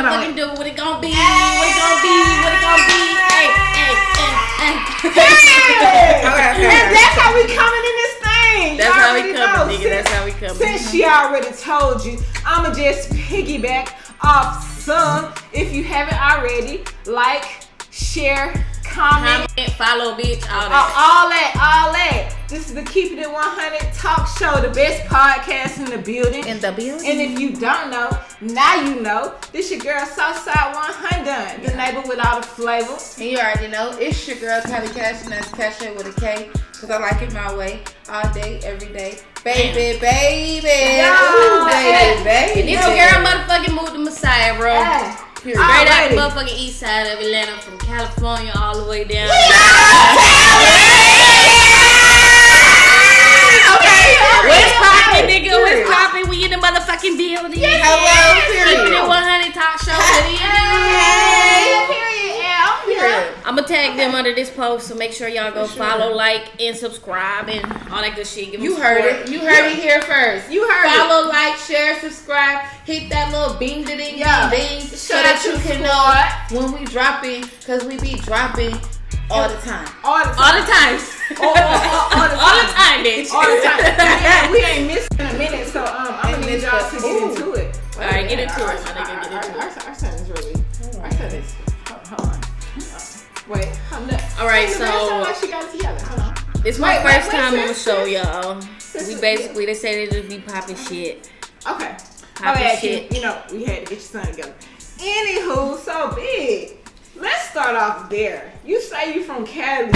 motherfucking do? What it gonna be? What it gonna be? What it gonna be? Hey. And that's how we coming in this thing. That's how we coming, nigga. That's how we coming. Since she already told you, I'ma just piggyback off some. If you haven't already, like, share, comment, follow, bitch, all that. This is the Keepin It 100 talk show, the best podcast in the building. In the building. And if you don't know, now you know. This your girl Soufside 100, the neighbor with all the flavor. And you already know, it's your girl Kali Kash, and that's Kash with a K, because I like it my way, all day, every day. Baby. Yo, baby. And this your girl motherfucking Mook The Messiah, bro. Straight out the motherfucking east side of Atlanta, from California all the way down. What's poppin', nigga? What's poppin'? We in the motherfucking building. Hello, period. Keepin It 100 talk show. I'm gonna tag them under this post, so make sure y'all go follow, like, and subscribe, and all that good shit. You heard it. You heard it here first. You heard it. Follow, like, share, subscribe, hit that little bing ding ding so that you can know when we dropping, because we be dropping all the time. All the time. All the time. All the time, bitch. All the time. We ain't missing a minute, so I'm gonna need y'all to get into it. All right, get into it, my nigga. Get into it. Our son is really. Our son is. Hold on. Wait. All right, so she got it together. Hold on. It's my first time on the show, y'all. We basically, they say they just be popping shit. Okay. Popping shit. You know, we had to get your son together. Anywho, so big. Let's start off there. You say you from Cali.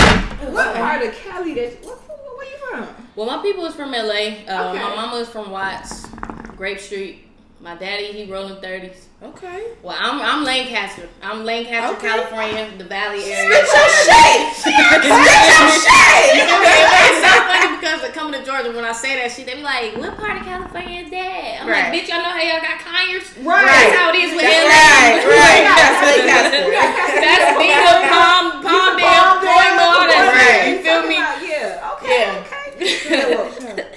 What part of Cali where you from? Well, my people is from LA. Okay. My mama is from Watts, Grape Street. My daddy, he rolling 30s. Okay. Well, I'm Lancaster. I'm Lancaster, Okay. California, the Valley area. Spit your shit. Spit your shit. It's so funny because coming to Georgia, when I say that shit, they be like, "What part of California is that?" I'm like, "Bitch, y'all know how y'all got Conyers? Right. That's how it is with LA. Right. That's Lancaster. That's Beaver, Palmdale, Point, all that. Right. You feel me? Yeah. Okay. Yeah, well,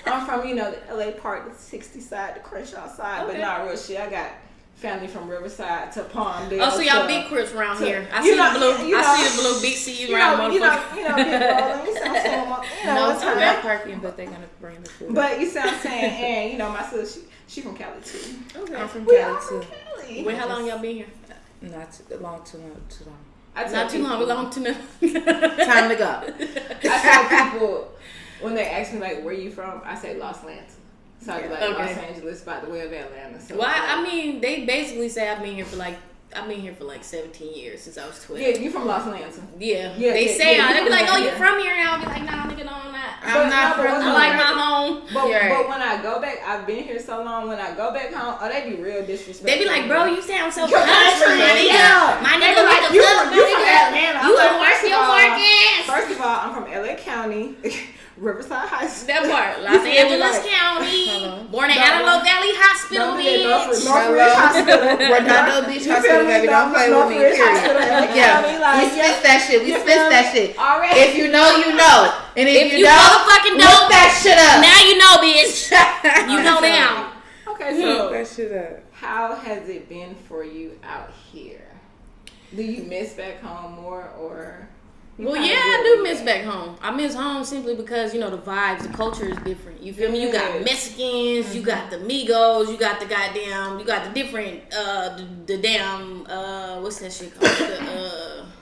I'm from, the LA part, the 60 side, the Crenshaw side, but not real shit. I got family from Riverside to Palmdale. Oh, so y'all big crips around here. I see the blue. I see the blue big C around motherfuckers. Big rolling. You sound No, not parking, but they're gonna bring the food. But you sound saying, and my sister, she from Cali too. Okay. I'm from We Cali all from too. Cali. Wait, how long y'all been here? Not too long. Not too long. Long too long. Time to go. I tell people when they ask me like, where you from, I say Los Angeles. So I be like, Los Angeles by the way of Atlanta. So well, I mean, they basically say I've been here for like 17 years since I was 12. Yeah, you from Los Angeles. Yeah. They say they be like, oh, you from here? And I'll be like, nah, nigga, no, I'm not. I'm not from. I like my home. But when I go back, I've been here so long. When I go back home, they be real disrespectful. They be like, bro, you sound so country, country. yeah. My nigga, like, you from Atlanta. You a work your work ass. First of all, I'm from LA County, Riverside High School. That part, Los Angeles County. Born at Antelope Valley Hospital, bitch. Northridge Hospital. Redondo Beach Hospital, baby. Don't play with me, period. Yeah, we spit that shit. We spit that shit. If you know, you know. And if you don't, motherfucking look that shit up. Now you know, bitch. You know now. Okay, so look that shit up. How has it been for you out here? Do you miss back home more, or? Well, yeah, I do miss back home. I miss home simply because, the vibes, the culture is different. You feel me? You got Mexicans, you got the Migos, you got the different, the damn, what's that shit called?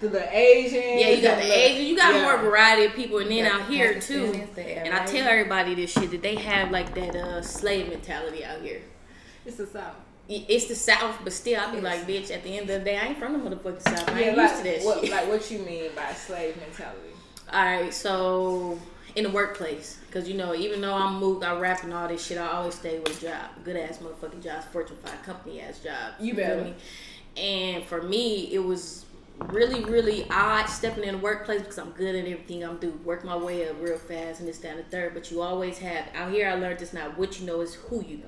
The Asians. Yeah, you got the Asians. You got more variety of people. And then out here, too, and I tell everybody this shit, that they have, like, that slave mentality out here. It's the South. It's the South, but still, I be like, bitch, at the end of the day, I ain't from the motherfucking South. I ain't used to that shit. Like, what you mean by slave mentality? Alright, so, in the workplace, because, even though I'm Mook, I rap and all this shit, I always stay with a job. Good-ass motherfucking job, Fortune 5 company-ass job. You better. Me? And for me, it was really, really odd stepping in the workplace because I'm good at everything I'm do. Work my way up real fast and this, that, and the third. But you always have, out here I learned it's not what you know, it's who you know.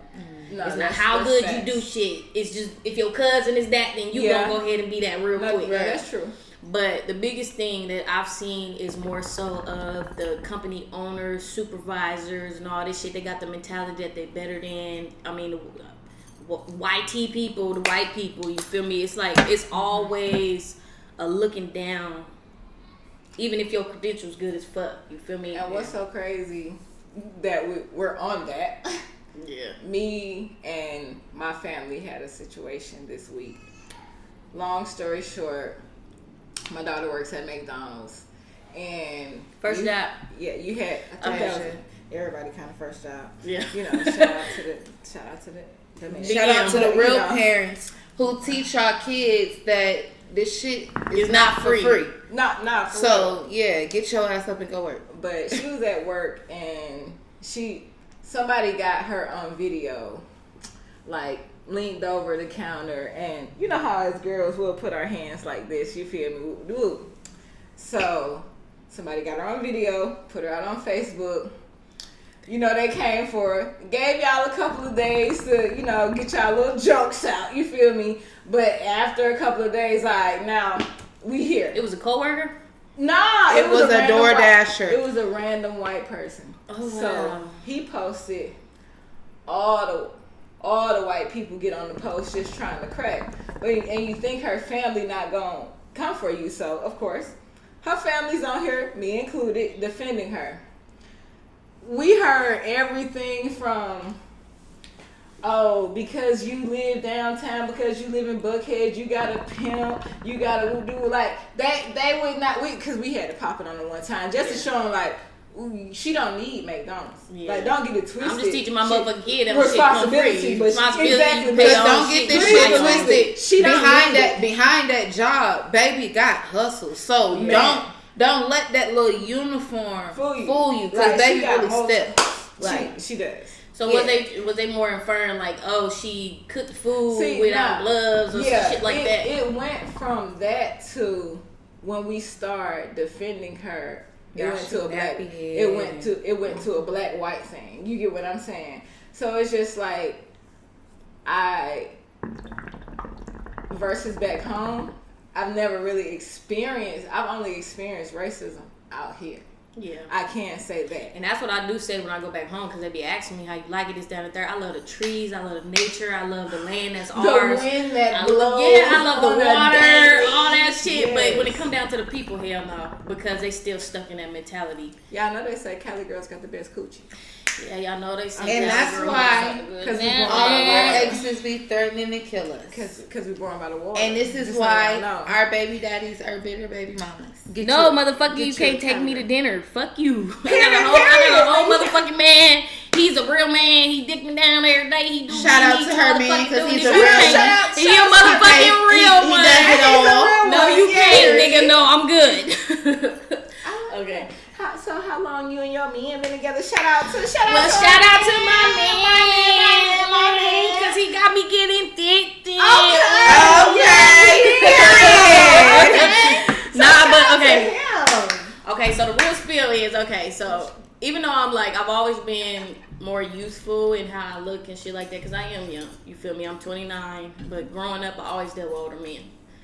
No, it's not how good you do shit. It's just, if your cousin is that, then you gonna go ahead and be that real quick. Yeah, that's true. But the biggest thing that I've seen is more so of the company owners, supervisors, and all this shit. They got the mentality that they're better than, YT people, the white people. You feel me? It's like it's always a looking down, even if your credentials good as fuck. You feel me? And what's so crazy that we're on that. Yeah. Me and my family had a situation this week. Long story short, my daughter works at McDonald's, and First job. Yeah, you had. I think that was everybody kind of first job. Yeah. You know, shout out to the. Shout out to the real parents who teach our kids that this shit is not for free. Not for so real. Yeah, get your ass up and go work. But she was at work and somebody got her on video, like leaned over the counter, and you know how as girls we'll put our hands like this. You feel me? So somebody got her on video, put her out on Facebook. You know, they came for her, gave y'all a couple of days to, you know, get y'all little jokes out, you feel me? But after a couple of days, now we here. It was a coworker? Nah, it was a door dasher. It was a random white person. Oh, wow. So he posted all the white people get on the post just trying to crack. And you think her family not gonna come for you, so of course, her family's on here, me included, defending her. We heard everything from, because you live downtown, because you live in Buckhead, you got to pimp, you got to do, like, they would not, because we had to pop it on the one time, just to show them, like, she don't need McDonald's. Yeah. Like, don't get it twisted. I'm just teaching my motherfucking kid that responsibility, but exactly. But don't get this shit twisted. She behind that job, baby got hustle. So don't let that little uniform fool you, because baby really steps. Like she does. So was they more inferring like, oh, she cooked food without gloves or some shit like that? It went from that to when we started defending her. It went to a black white thing. You get what I'm saying? So it's just like versus back home. I've never really experienced. I've only experienced racism out here. Yeah, I can't say that. And that's what I do say when I go back home, because they be asking me how you like it. It's down there. I love the trees. I love the nature. I love the land that's ours. The wind that blows. I love the water, all that shit. Yes. But when it come down to the people, hell no, because they still stuck in that mentality. Y'all know they say Cali girls got the best coochie. Yeah, y'all know they say. And that's why, because all of our exes be threatening to kill us. Because we born by the water. And this is why our baby daddies are bitter baby mamas. Motherfucker, you can't take me to dinner. Fuck you. I got a whole motherfucking man. He's a real man. He dick me down every day. He do. Shout out to her man, because he's a real man. He a motherfucking real one. He does it all. No, you can't, nigga. No, I'm good. Okay. So how long you and your man been together? Shout out to my man, because he got me getting thick. Okay, so the real spill is, so even though I've always been more youthful in how I look and shit like that, because I am young, you feel me? I'm 29, but growing up, I always dealt with older men.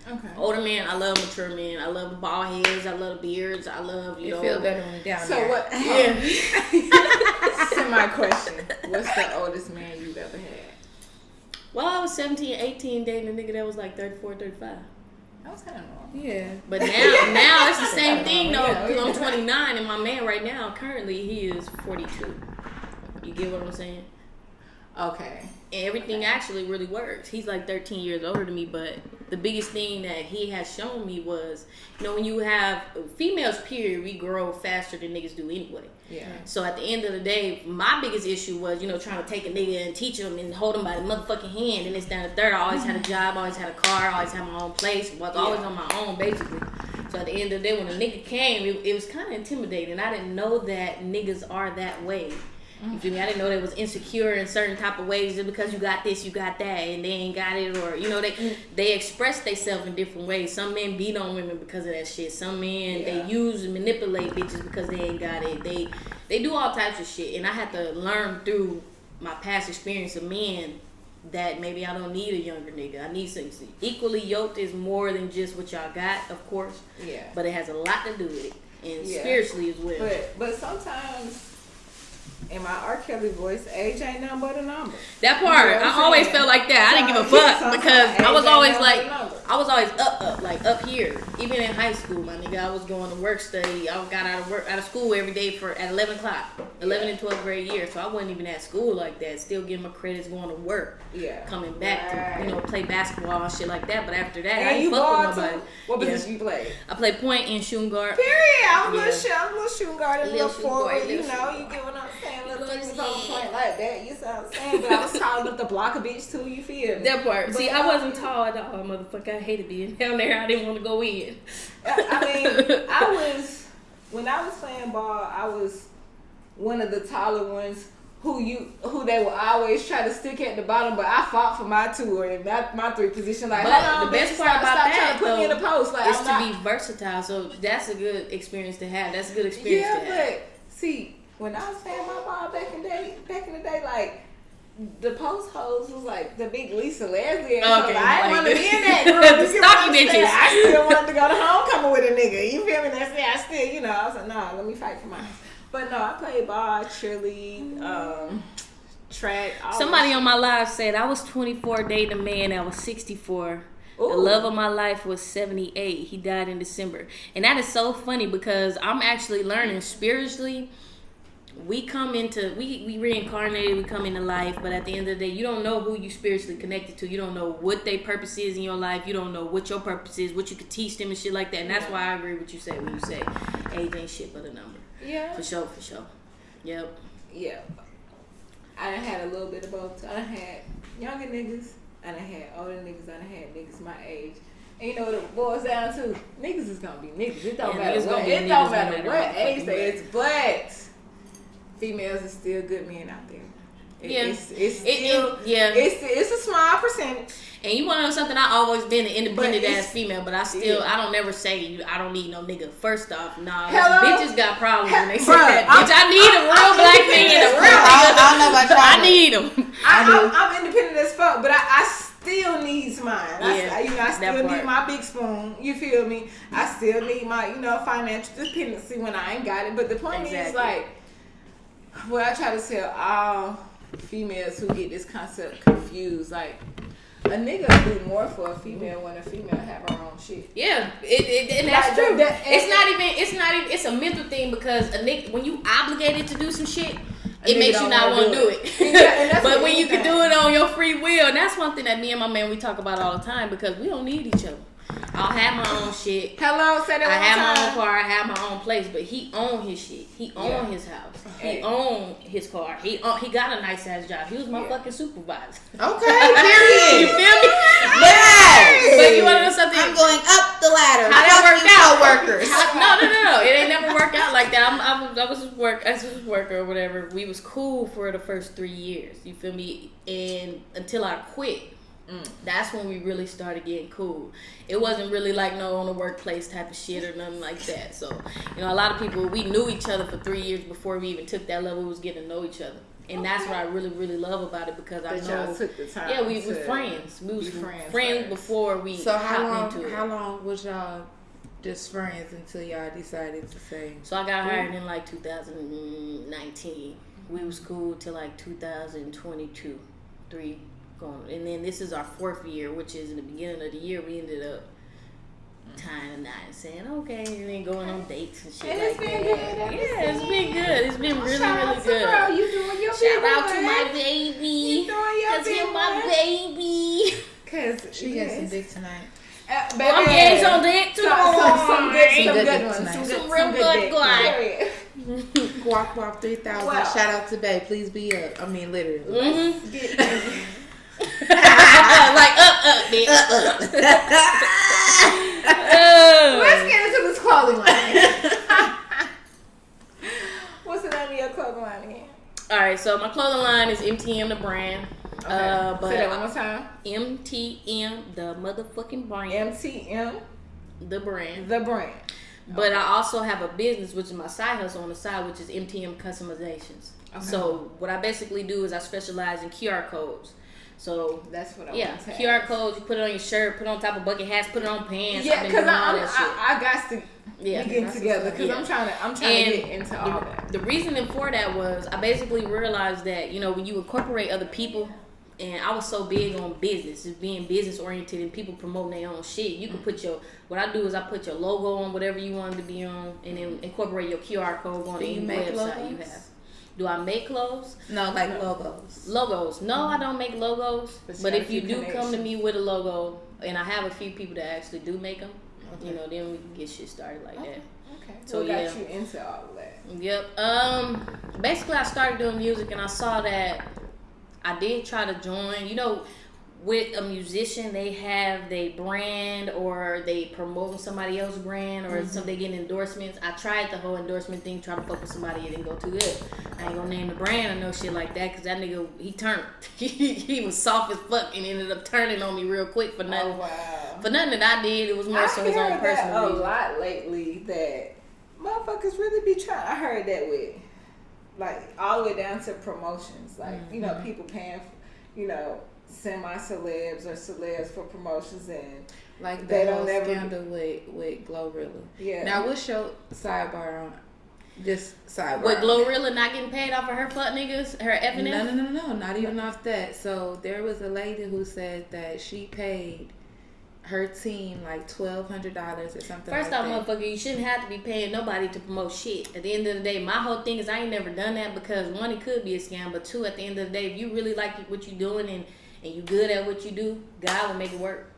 Okay. Older men, I love mature men. I love the bald heads. I love the beards. I love, you know. Feel better when you're down so there. What? Yeah. So my question, what's the oldest man you've ever had? Well, I was 17, 18 dating a nigga that was like 34, 35. That was kind of normal. Yeah. But now it's the same thing, though, because I'm 29, and my man right now, currently, he is 42. You get what I'm saying? Okay. And everything actually really works. He's like 13 years older than me, but the biggest thing that he has shown me was, when you have females, period, we grow faster than niggas do anyway. Yeah. So at the end of the day, my biggest issue was, trying to take a nigga and teach him and hold him by the motherfucking hand. And it's down the third. I always had a job, always had a car, always had my own place. Was always on my own, basically. So at the end of the day, when a nigga came, it was kind of intimidating. I didn't know that niggas are that way. You feel me? I didn't know they was insecure in certain type of ways just because you got this, you got that, and they ain't got it, or they express themselves in different ways. Some men beat on women because of that shit. Some men they use and manipulate bitches because they ain't got it. They do all types of shit, and I had to learn through my past experience of men that maybe I don't need a younger nigga. I need some equally yoked is more than just what y'all got, of course. Yeah. But it has a lot to do with it, and spiritually as well. But sometimes in my R. Kelly voice, age ain't nothing but a number. That part, I always felt like that. I didn't give a fuck because I was always like, I was always up here. Even in high school, my nigga, I was going to work study. I got out of school every day at 11 o'clock, 11 and 12th grade year. So I wasn't even at school like that. Still getting my credits, going to work. Yeah. Coming back to play basketball and shit like that. But after that, I didn't fuck with nobody. What position you played? I played point and shooting guard. Period. I was a little shooting guard and a little forward. You know, you get what I'm saying. Little things on the point like that. You see what I'm saying? But I was tall enough to block a bitch too. You feel me? That part. See, I wasn't tall at all, motherfucker. I hated being down there. I didn't want to go in. I mean, when I was playing ball, I was one of the taller ones who they would always try to stick at the bottom, but I fought for my two or my three position. Like, but the best part about that trying to put me in the post, like, is to be versatile. So that's a good experience to have. That's a good experience to have. Yeah, but see, when I was playing my ball back in the day, like, the post hoes was like the big Lisa Leslie. So I didn't want to be in that group. The stocky bitches. I still wanted to go to homecoming with a nigga. You feel me? That's it. I still, I was like, nah, let me fight for mine. But no, I played ball, cheerlead, track. Somebody on my live said I was 24 dating a man that was 64. Ooh. The love of my life was 78. He died in December. And that is so funny because I'm actually learning spiritually. We come into, we reincarnated, we come into life, but at the end of the day, you don't know who you spiritually connected to. You don't know what their purpose is in your life. You don't know what your purpose is, what you could teach them and shit like that. And that's why I agree with what you say when you say age ain't shit but a number. Yeah. For sure. Yep. Yeah. I done had a little bit of both. I done had younger niggas, I done had older niggas, I done had niggas my age. And you know what it boils down to? Niggas is gonna be niggas. It don't matter what age they is, but females are still good men out there. It's a small percentage. And you want to know something? I always been an independent ass female, but I don't never say I don't need no nigga. First off, nah, bitches got problems when they say that. Bitch, I need a real black man and a real nigga. I don't know about y'all. I need them. I'm independent as fuck, but I still needs mine. I still need my big spoon. You feel me? I still need my financial dependency when I ain't got it. But the point is like, what I try to tell all females who get this concept confused, like, a nigga do more for a female when a female have her own shit. Yeah, and that's true. It's a mental thing because a nigga, when you obligated to do some shit, it makes you not want to do it. But when you can do it on your free will, and that's one thing that me and my man, we talk about all the time because we don't need each other. I'll have my own shit. Hello, say that I have my own car. I have my own place. But he owned his shit. He owned his house. He owned his car. He got a nice ass job. He was my fucking supervisor. Okay, period. You feel me? Yes. But you want to know something? I'm going up the ladder. How that worked out? Coworkers. No. It ain't never worked out like that. I was a worker or whatever. We was cool for the first 3 years. You feel me? And until I quit. That's when we really started getting cool. It wasn't really like on the workplace type of shit or nothing like that. So, a lot of people, we knew each other for 3 years before we even took that level. We was getting to know each other. And that's what I really, really love about it because I know. Took the time. Yeah, we were friends. We was friends before we hopped into it. How long was y'all just friends until y'all decided to say? So I got hired in like 2019. We was cool till like 2022, 3. And then this is our 4th year, which is in the beginning of the year we ended up tying a knot and saying okay, and then going on dates and shit like that. It's been good. It's been really, really good. Girl, you doing your shout out to my baby. Cause him my baby. Cause she has some dick tonight. I'm getting some dick too. Some good ones. Some real good guy. Guap 3000. Wow. Shout out to Bae. Please be up. I mean, literally. Like bitch. Let's get into this clothing line. What's the name of your clothing line again? All right, so my clothing line is MTM the brand. Okay. Say that one more time. MTM the motherfucking brand. MTM the brand. The brand. But I also have a business, which is my side hustle on the side, which is MTM Customizations. Okay. So what I basically do is I specialize in QR codes. So that's what I want to QR codes, you put it on your shirt, put it on top of bucket hats, put it on pants. Yeah, because I got to get together because I'm trying to get into all that. The reasoning for that was I basically realized that, you know, when you incorporate other people, and I was so big on business, just being business oriented and people promoting their own shit. You can put what I do is I put your logo on whatever you want it to be on, and then incorporate your QR code on any website you have. Do I make clothes? No, like logos. Logos. No, I don't make logos. But if you do come to me with a logo, and I have a few people that actually do make them, you know, then we can get shit started like that. Okay. So what got you into all of that? Yep. Basically, I started doing music, and I saw that I did try to join. You know, with a musician, they have their brand or they promoting somebody else's brand or they getting endorsements. I tried the whole endorsement thing, trying to fuck with somebody. It didn't go too good. I ain't gonna name the brand or no shit like that because that nigga, he turned. He was soft as fuck and ended up turning on me real quick for nothing. Oh, wow. For nothing that I did. It was more so his own personal reason. I heard that a lot lately that motherfuckers really be trying. I heard that with like all the way down to promotions. Like, you know, people paying for, you know, semi-celebs or celebs for promotions, and like they don't ever scandal with Glorilla. Yeah. Now, what's your sidebar on? Just sidebar. With Glorilla not getting paid off of her fuck niggas, her F&F? No, not even off that. So there was a lady who said that she paid her team like $1,200 or something. First off, motherfucker, you shouldn't have to be paying nobody to promote shit. At the end of the day, my whole thing is I ain't never done that because one, it could be a scam, but two, at the end of the day, if you really like what you're doing and you good at what you do, God will make it work.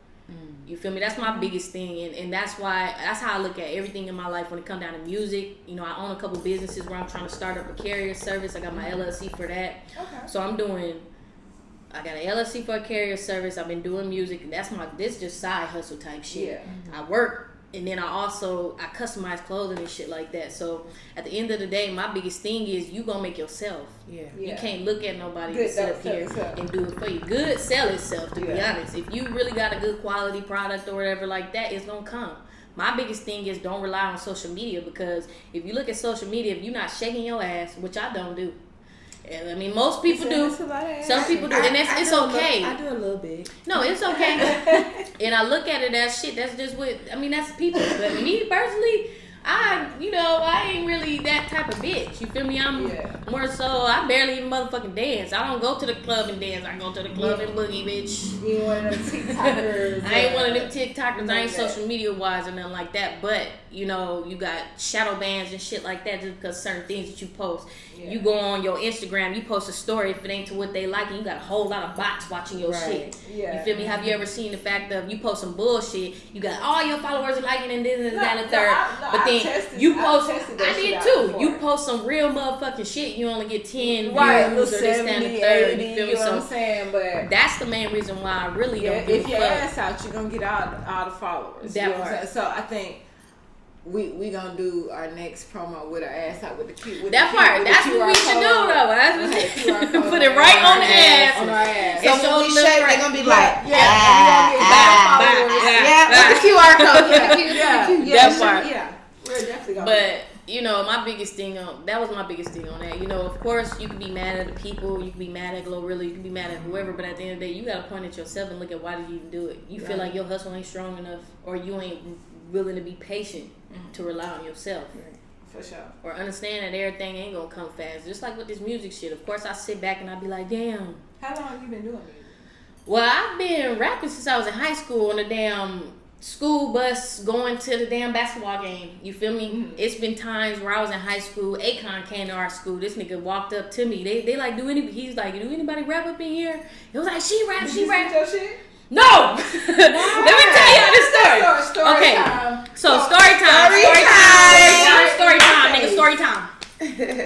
You feel me? That's my biggest thing, and that's how I look at everything in my life when it comes down to music. You know, I own a couple businesses where I'm trying to start up a carrier service. I got my LLC for that. Okay. So I got an LLC for a carrier service. I've been doing music, and this just side hustle type shit. Yeah. I work, and then I customize clothing and shit like that. So at the end of the day, my biggest thing is you gonna make yourself. Yeah. You can't look at nobody to sit up here and do it for you. Good sell itself, to be honest. If you really got a good quality product or whatever like that, it's gonna come. My biggest thing is don't rely on social media, because if you look at social media, if you're not shaking your ass, which I don't do. I mean, most people do. Some people do, and it's okay. I do a little bit. No, it's okay. And I look at it as shit. That's just that's people. But me personally, I ain't really that type of bitch. You feel me? I'm more so, I barely even motherfucking dance. I don't go to the club and dance. I go to the club and boogie, bitch. You ain't one of them TikTokers. I ain't one of them TikTokers. I ain't social media wise or nothing like that. But, you know, you got shadow bans and shit like that just because certain things that you post. Yeah. You go on your Instagram, you post a story, if it ain't to what they like, and you got a whole lot of bots watching your shit. Yeah. You feel me? Have you ever seen the fact of you post some bullshit, you got all your followers liking and this and that and third, but then you post, I did too. You post some real motherfucking shit, you only get 10 views or this, that, and the third. You feel me? So what I'm saying? But that's the main reason why I really don't give a fuck. If your ass out, you're gonna get all the followers. That part. So I think we gonna do our next promo with our ass out with the cute. That's what we should do though. That's what we should put it right on the ass. On our ass. So when we shake, they're gonna be like, with the QR code. That part. Yeah, we're definitely gonna. But you know, my biggest thing on that. You know, of course, you can be mad at the people, you can be mad at Glorilla, you can be mad at whoever, but at the end of the day, you gotta point at yourself and look at why did you even do it. You feel like your hustle ain't strong enough, or you ain't willing to be patient to rely on yourself. For sure. Or understand that everything ain't gonna come fast. Just like with this music shit. Of course, I sit back and I be like, damn. How long have you been doing music? Well, I've been rapping since I was in high school on the damn school bus going to the damn basketball game. You feel me? Mm-hmm. It's been times where I was in high school. Akon came to our school. This nigga walked up to me. They like, he's like, do anybody rap up in here? It was like, she rap. Your shit? No! Let me tell y'all this story. Okay. So story time, nigga, story time.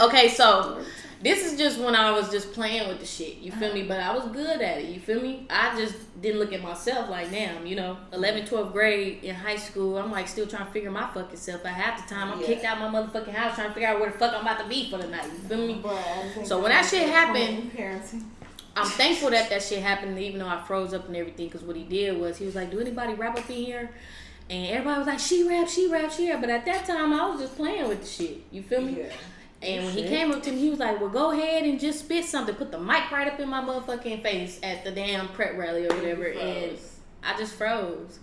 Okay, so this is just when I was just playing with the shit. You feel me? But I was good at it. You feel me? I just didn't look at myself like, damn, 11th, 12th grade in high school, I'm like still trying to figure my fucking self out. Half the time I'm kicked out my motherfucking house trying to figure out where the fuck I'm about to be for the night. You feel me? So when that shit happened, I'm thankful that shit happened, even though I froze up and everything, because what he did was, he was like, do anybody rap up in here? And everybody was like, she rap. But at that time, I was just playing with the shit. You feel me? Yeah. And when he came up to me, he was like, well, go ahead and just spit something. Put the mic right up in my motherfucking face at the damn prep rally or whatever. And I just froze.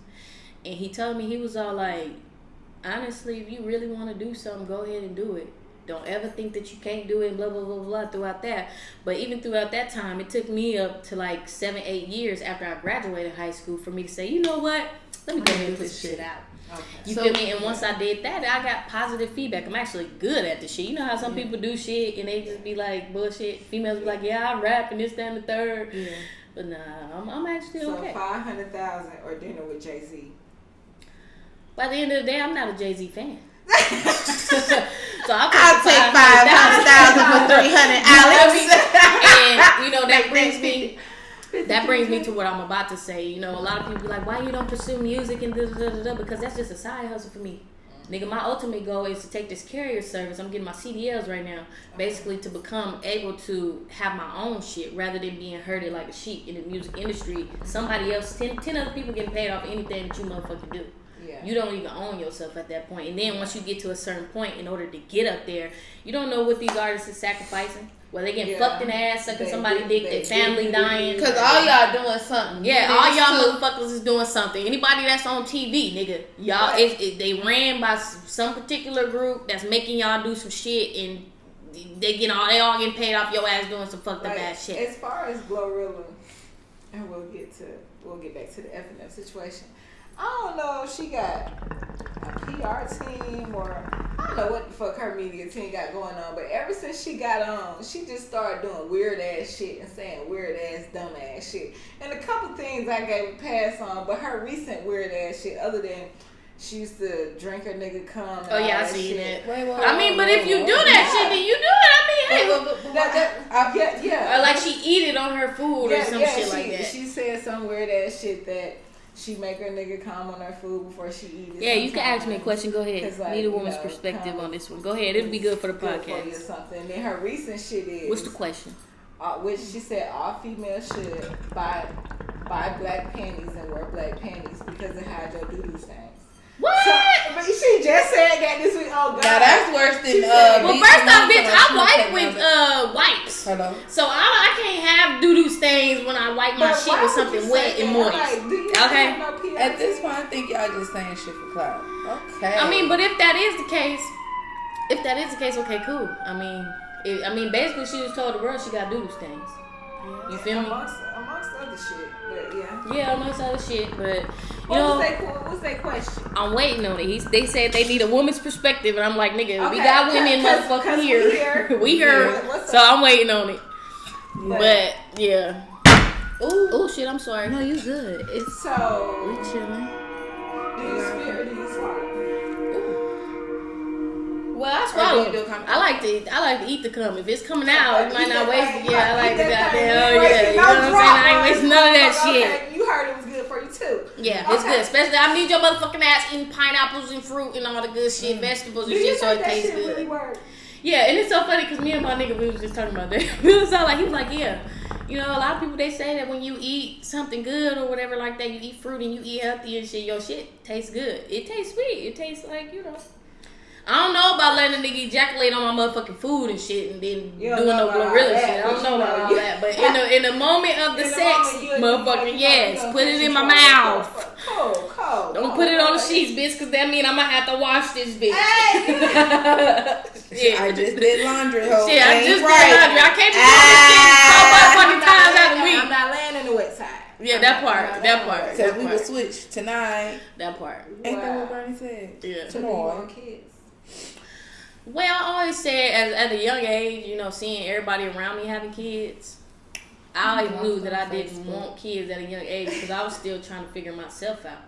And he told me, he was all like, honestly, if you really want to do something, go ahead and do it. Don't ever think that you can't do it, blah, blah, blah, blah, throughout that. But even throughout that time, it took me up to like 7-8 years after I graduated high school for me to say, you know what? Let me go ahead and put this shit out. Okay. You feel me? And once I did that, I got positive feedback. I'm actually good at the shit. You know how some people do shit and they just be like bullshit. Females be like, yeah, I rap and this, that, and the third. Yeah. But nah, I'm actually okay. So 500,000 or dinner with Jay-Z. By the end of the day, I'm not a Jay-Z fan. So I'll take 500,000 for 300, Alex. And you know that brings me to what I'm about to say. You know, a lot of people be like, why you don't pursue music and da-da-da-da-da? Because that's just a side hustle for me. Nigga, my ultimate goal is to take this carrier service. I'm getting my CDLs right now. Basically to become able to have my own shit rather than being herded like a sheep in the music industry. Somebody else, 10 other people getting paid off anything that you motherfucking do. Yeah. You don't even own yourself at that point. And then once you get to a certain point, in order to get up there, you don't know what these artists are sacrificing. Well, they getting fucked in the ass, sucking somebody's dick, their family dying. Because all y'all doing something. Yeah, all y'all motherfuckers is doing something. Anybody that's on TV, nigga, y'all, they ran by some particular group that's making y'all do some shit, and they all getting paid off your ass doing some fucked up ass shit. As far as Glorilla, and we'll get back to the F&F situation. I don't know if she got a PR team or I don't know what the fuck her media team got going on, but ever since she got on, she just started doing weird ass shit and saying weird ass, dumb ass shit. And a couple things I gave a pass on, but her recent weird ass shit, other than she used to drink her nigga cum. Oh yeah, I seen it. I mean, but if you do that shit, then you do it. I mean, hey, yeah. Or like she eat it on her food or some shit like that. She said some weird ass shit that she make her nigga come on her food before she eat it. Yeah, you can ask me a question. Go ahead. Like, need a woman's perspective on this one. Go ahead. It'll be good for the podcast. Or something. Then her recent shit is. What's the question? Which she said all females should buy black panties and wear black panties because it hides your doo-doo stains. What? But she just said that this week. Oh God. Now that's worse than. Well, first off, bitch, I wipe with wipes. Hello. So I can't have doo-doo stains when I wipe my shit with something wet and moist. Okay. At this point, I think y'all just saying shit for clout. Okay. I mean, but if that is the case, okay, cool. I mean, basically, she just told the world she got doo-doo stains. You feel me? Amongst other shit, but yeah. Yeah, amongst other shit, but what's that question? I'm waiting on it. They said they need a woman's perspective, and I'm like, nigga, we got women, motherfucker here. We here. So I'm waiting on it. But yeah. Ooh, shit. I'm sorry. No, you good. It's so we chilling. Do you spit or do you swallow? Well, I swallow. I like to eat the cum. If it's coming out, it might not waste it. Yeah, I like the goddamn. Oh yeah, you know what I'm saying? I ain't wasting none of that shit. Okay, you heard it was good for you too. Yeah, it's good. Especially I need your motherfucking ass eating pineapples and fruit and all the good shit, vegetables and shit, so it tastes good. Really work? Yeah, and it's so funny because me and my nigga, we was just talking about that. We was all like, he was like, yeah. You know, a lot of people, they say that when you eat something good or whatever like that, you eat fruit and you eat healthy and shit, your shit tastes good. It tastes sweet. It tastes like, you know. I don't know about letting a nigga ejaculate on my motherfucking food and shit and then doing no Glorilla shit. I don't know about all that. But in the moment of the sex, motherfucking yes, put it in my mouth. Don't put it on the sheets, bitch, because that mean I'm going to have to wash this bitch. Yeah. I just did laundry. Shit, I just did laundry. I can't be doing this shit so motherfucking times out of the week. I'm not laying in the wet side. Yeah, that part. Because we will switch tonight. That part. Ain't that what Bernie said? Yeah. Tomorrow. Kids. Well, I always said at a young age, you know, seeing everybody around me having kids, I always knew that I didn't want kids at a young age because I was still trying to figure myself out.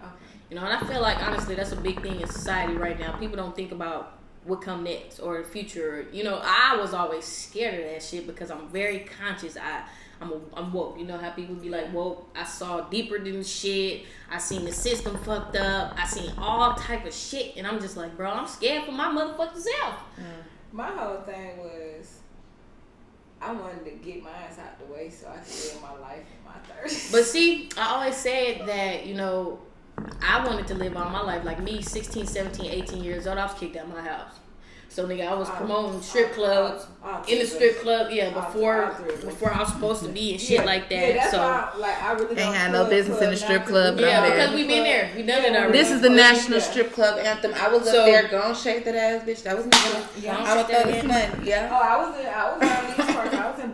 You know, and I feel like, honestly, that's a big thing in society right now. People don't think about what come next or the future. You know, I was always scared of that shit because I'm very conscious. I'm woke. You know how people be like, woke. I saw deeper than shit. I seen the system fucked up. I seen all type of shit. And I'm just like, bro, I'm scared for my motherfucking self. My whole thing was I wanted to get my ass out the way so I could live my life in my 30s. But see, I always said that, you know, I wanted to live all my life. Like me, 16, 17, 18 years old, I was kicked out of my house. So nigga, I was promoting strip clubs in the strip club, before I was supposed to be and shit like that. Yeah, that's so why I really ain't had no business in the strip club. Yeah, because we been there, we done it already. This is the national strip club anthem. I was up there, gonna shake that ass, bitch. That was me. I was throw this money. Yeah. Oh, I was around these parts. I was in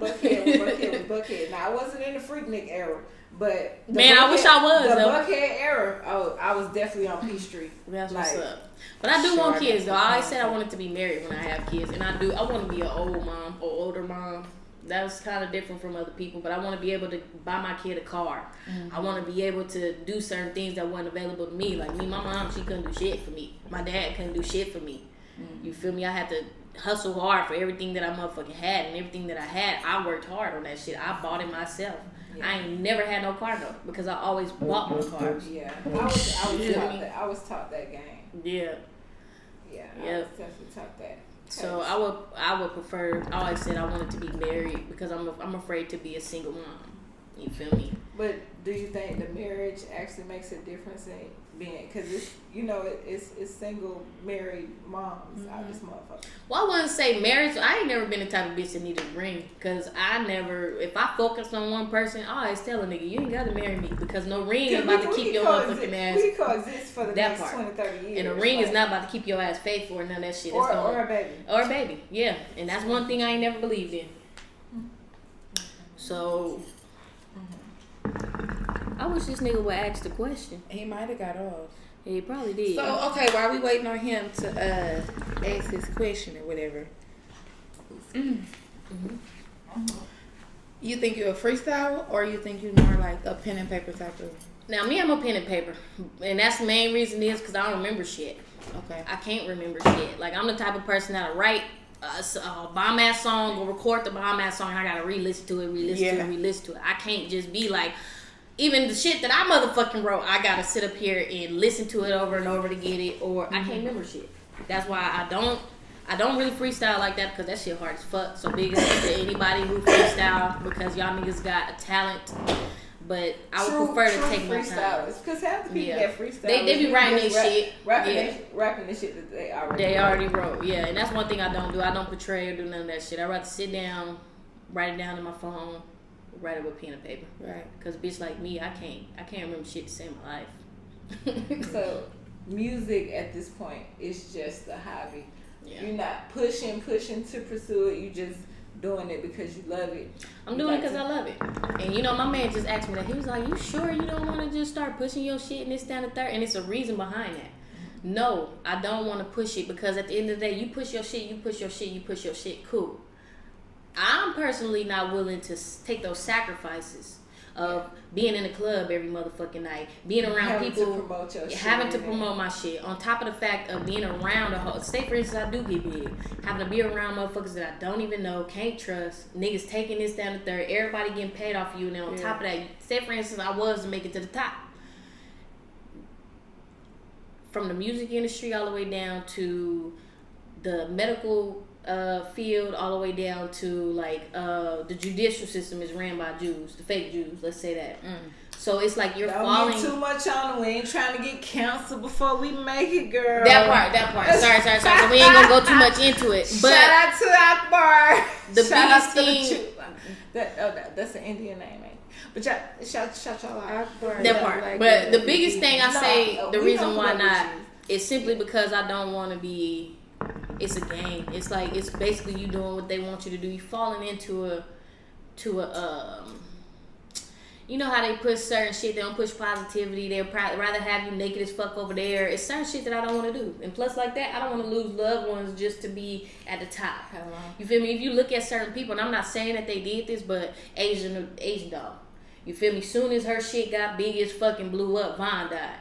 Buckhead. Now I wasn't in the Freaknik era. But man, I wish I was. The Buckhead era, I was definitely on P Street. That's what's up. But I do want kids though. I always said I wanted to be married when I have kids, and I want to be an old mom or older mom. That was kind of different from other people, but I want to be able to buy my kid a car. Mm-hmm. I want to be able to do certain things that weren't available to me. Like me, my mom, she couldn't do shit for me. My dad couldn't do shit for me. Mm-hmm. You feel me? I had to hustle hard for everything that I motherfucking had, and everything that I had, I worked hard on that shit. I bought it myself. Yeah. I ain't never had no car though, because I always bought my cars. Yeah, I was taught that game. Yeah. Yeah, I was definitely taught that. So I would prefer. I always said I wanted to be married because I'm afraid to be a single mom. You feel me? But do you think the marriage actually makes a difference in being? Because it's single married moms out this motherfucker. Well, I wouldn't say marriage. I ain't never been the type of bitch that needed a ring. Because if I focus on one person, I always tell a nigga, you ain't got to marry me. Because no ring is about to keep your motherfucking ass. We coexist for the next 20, 30 years. And a ring is not about to keep your ass faithful or none of that shit. Or a baby. Or a baby, yeah. And that's one thing I ain't never believed in. So I wish this nigga would ask the question. He might have got off. Yeah, he probably did. So, okay, while we waiting on him to ask his question or whatever. You think you're a freestyler or you think you're more like a pen and paper type of? Now, me, I'm a pen and paper. And that's the main reason is because I don't remember shit. Okay. I can't remember shit. Like, I'm the type of person that'll write a bomb-ass song or record the bomb-ass song and I gotta re-listen to it. I can't just be like, even the shit that I motherfucking wrote, I gotta sit up here and listen to it over and over to get it, or I can't remember shit. That's why I don't really freestyle like that, because that shit hard as fuck. So big up to anybody who freestyle, because y'all niggas got a talent. But I would prefer to take my time. Because half the people that freestyle, they be writing their shit. Rapping the shit that they already wrote. Yeah, and that's one thing I don't do. I don't portray or do none of that shit. I'd rather sit down, write it down in my phone, write it with pen and paper. Right. Because bitch like me, I can't remember shit to save my life. So music at this point is just a hobby. Yeah. You're not pushing to pursue it. You just doing it because you love it. I'm doing it because I love it. And my man just asked me that. He was like, you sure you don't want to just start pushing your shit and this, down, and third? And it's a reason behind that. No, I don't want to push it, because at the end of the day, you push your shit, cool. I'm personally not willing to take those sacrifices of being in the club every motherfucking night, being around people, having to promote my shit. On top of the fact of being around say for instance I do get big, having to be around motherfuckers that I don't even know, can't trust, niggas taking this down the third, everybody getting paid off of you, and then on top of that, say for instance I was to make it to the top. From the music industry all the way down to the medical field, all the way down to like the judicial system is ran by Jews, the fake Jews, let's say that. So it's like you're falling too much on them. We ain't trying to get canceled before we make it, girl. That part. Sorry. So we ain't gonna go too much into it. But shout out to Akbar. The biggest thing that's an Indian name, ain't? But shout y'all out. Akbar. That part. Like but the biggest thing I say, the reason why not, is simply because I don't want to be. It's a game. It's like, it's basically you doing what they want you to do. You falling into a you know how they push certain shit, they don't push positivity, they'll rather have you naked as fuck over there. It's certain shit that I don't want to do. And plus like that, I don't want to lose loved ones just to be at the top. Hello. You feel me? If you look at certain people, and I'm not saying that they did this, but Asian dog. You feel me? Soon as her shit got big as fucking blew up, Vaughn died.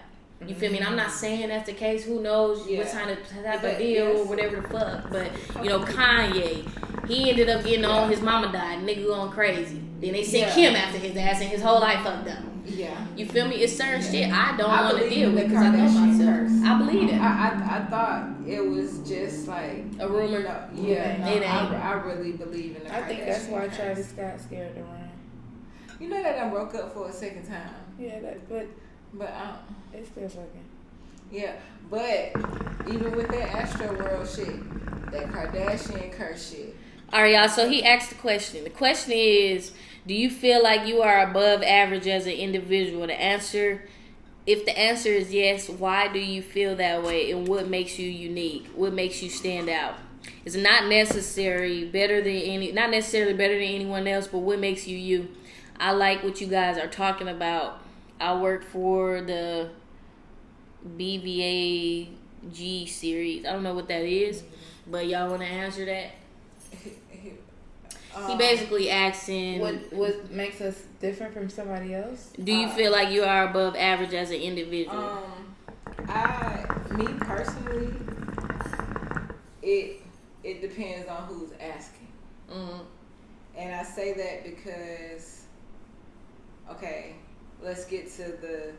You feel me? And I'm not saying that's the case. Who knows what kind of type of deal or whatever the fuck. But, Kanye, he ended up getting on, his mama died, nigga going crazy. Then they sent Kim after his ass and his whole life fucked up. Yeah. You feel me? It's certain shit I don't want to deal with because I know myself. I believe it. I thought it was just like a rumor. I really believe in the I think that's why Travis Scott scared to run. You know that I broke up for a second time. Yeah, but it's still fucking. Yeah, but even with that Astro World shit, that Kardashian curse shit. All right, y'all. So he asked the question. The question is, do you feel like you are above average as an individual? If the answer is yes, why do you feel that way, and what makes you unique? What makes you stand out? It's not necessarily better than anyone else, but what makes you you? I like what you guys are talking about. I work for the BVAG series. I don't know what that is, but y'all want to answer that? He basically asking what makes us different from somebody else. Do you feel like you are above average as an individual? Me personally, it depends on who's asking. Mm-hmm. And I say that because, okay, let's get to the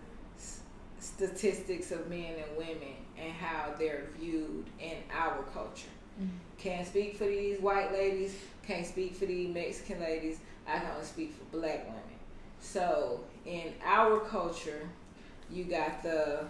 statistics of men and women and how they're viewed in our culture. Mm-hmm. Can't speak for these white ladies, can't speak for these Mexican ladies, I can only speak for black women. So in our culture, you got the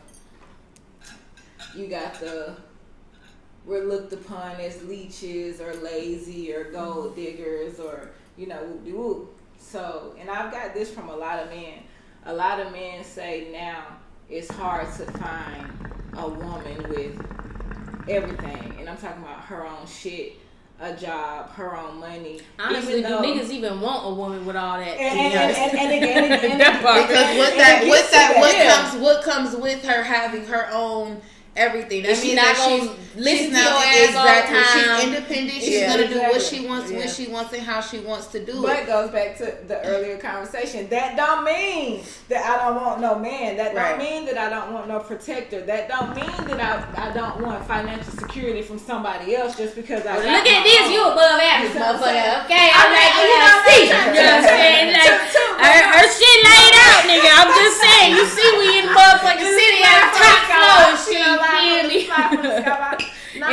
we're looked upon as leeches or lazy or gold diggers or, whoop-de-whoop. So, and I've got this from a lot of men. A lot of men say now it's hard to find a woman with everything. And I'm talking about her own shit, a job, her own money. Honestly, do niggas even want a woman with all that? And again, because what comes with her having her own everything. That means not gonna listen to your ass all the time. She's independent. She's gonna do what she wants, when she wants, and how she wants to do it. But it goes back to the earlier conversation. That don't mean that I don't want no man. That don't mean that I don't want no protector. That don't mean that I don't want financial security from somebody else just because I look at this. You above average, motherfucker. Okay, I'm like, you know what I'm saying? Her shit laid out, nigga. I'm just saying. You see, we in the motherfucking city at the top floor. Shit. In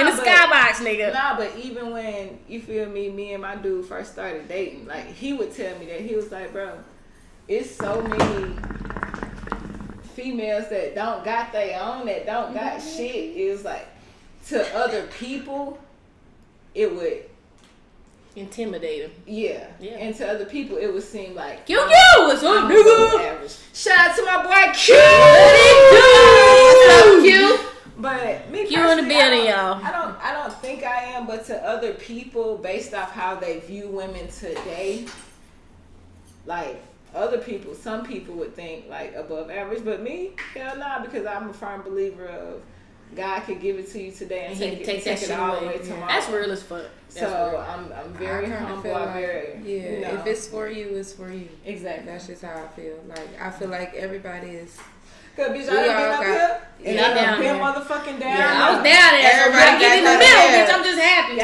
the skybox, nigga. Nah, but even when, you feel me and my dude first started dating, like, he would tell me that. He was like, bro, it's so many females that don't got their own, that don't got shit. It was like, to other people, it would intimidate them. Yeah. And to other people, it would seem like what's up, nigga? Shout out to my boy Q. What's up, Q? But me Q in the building, y'all. I don't think I am, but to other people, based off how they view women today, like other people, some people would think like above average, but me, hell nah, because I'm a firm believer of God could give it to you today and he take it all the way tomorrow. That's real as fuck. So I'm very humble. If it's for you, it's for you. Exactly. That's just how I feel. Like I feel like everybody is. Cause bitch, I done been up here and I done been motherfucking down. Yeah, I was down there. Everybody get in the middle, bitch. I'm just happy.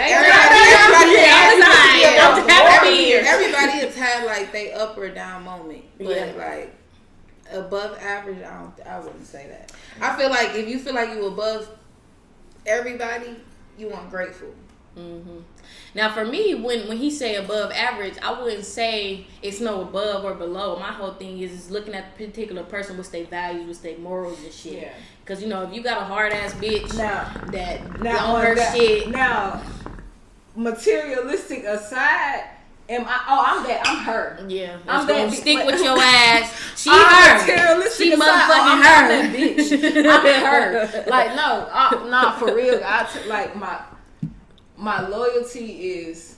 Everybody has had like they up or down moment, but like above average, I wouldn't say that. I feel like if you feel like you above everybody, you ungrateful. Mm-hmm. Now, for me, when he say above average, I wouldn't say it's no above or below. My whole thing is looking at the particular person, what's their values, what's their morals and shit. Yeah. Because, if you got a hard-ass bitch that on her shit. Now, materialistic aside, I'm her. Yeah. I'm that stick with your ass. She her. She motherfucking her. Bitch. I'm her. Like, no, not for real. My loyalty is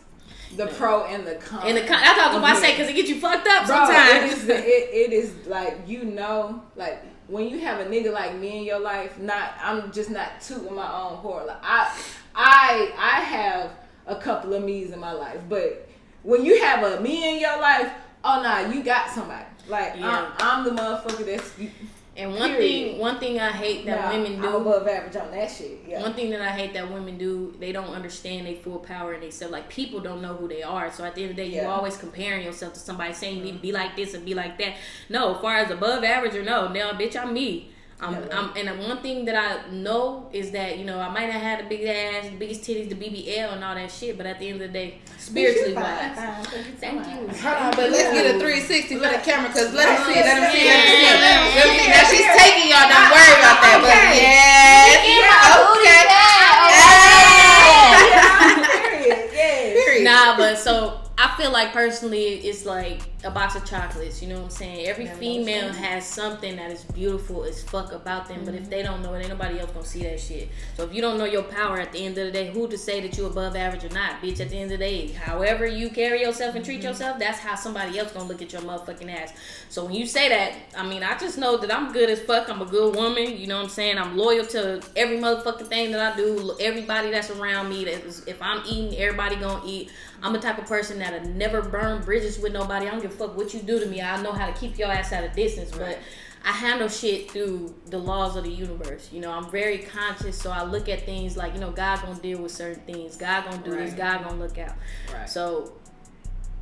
the pro and the con. That's what I was about to say, because it gets you fucked up sometimes. It is like, like when you have a nigga like me in your life, I'm just not tooting my own horn. Like I have a couple of me's in my life, but when you have a me in your life, you got somebody. Like I'm the motherfucker that's. And one thing I hate that women do. I'm above average on that shit. Yeah. One thing that I hate that women do, they don't understand their full power and themselves. Like, people don't know who they are. So at the end of the day, you're always comparing yourself to somebody saying you need to be like this and be like that. No, as far as above average or no, bitch, I'm me. And one thing that I know is that, you know, I might not have the big ass, the biggest titties, the BBL and all that shit, but at the end of the day, spiritually wise. Thank you. Hold on, but let's get a 360 for the camera, because let them see. Now she's taking y'all, don't worry about that. But okay. Nah, but so I feel like personally it's like a box of chocolates, you know what I'm saying? Every female has something that is beautiful as fuck about them, but if they don't know it, ain't nobody else gonna see that shit. So if you don't know your power at the end of the day, who to say that you above average or not? Bitch, at the end of the day, however you carry yourself and treat yourself, that's how somebody else gonna look at your motherfucking ass. So when you say that, I mean, I just know that I'm good as fuck. I'm a good woman, you know what I'm saying? I'm loyal to every motherfucking thing that I do. Everybody that's around me, if I'm eating, everybody gonna eat. I'm the type of person that'll never burn bridges with nobody. I don't give a fuck what you do to me. I know how to keep your ass at a distance, but I handle shit through the laws of the universe. You know, I'm very conscious, so I look at things like, you know, God gonna deal with certain things. God gonna do this. God gonna look out. Right. So,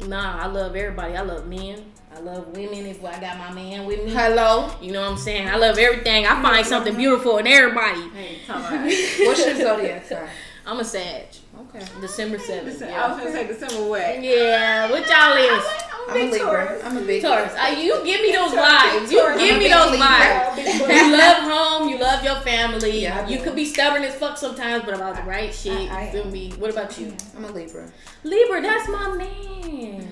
I love everybody. I love men. I love women if I got my man with me. Hello. You know what I'm saying? I love everything. I find something beautiful in everybody. Hey, come on. What's your zodiac sign? I'm a Sag. Okay. December 7th. I was gonna say December what? Yeah, what y'all is? I'm a Libra. I'm a big Taurus. You give me those vibes. You give me those vibes. You love home. You love your family. Yeah, you could be stubborn as fuck sometimes, but about the right shit. You feel me? What about you? I'm a Libra. Libra, that's my man.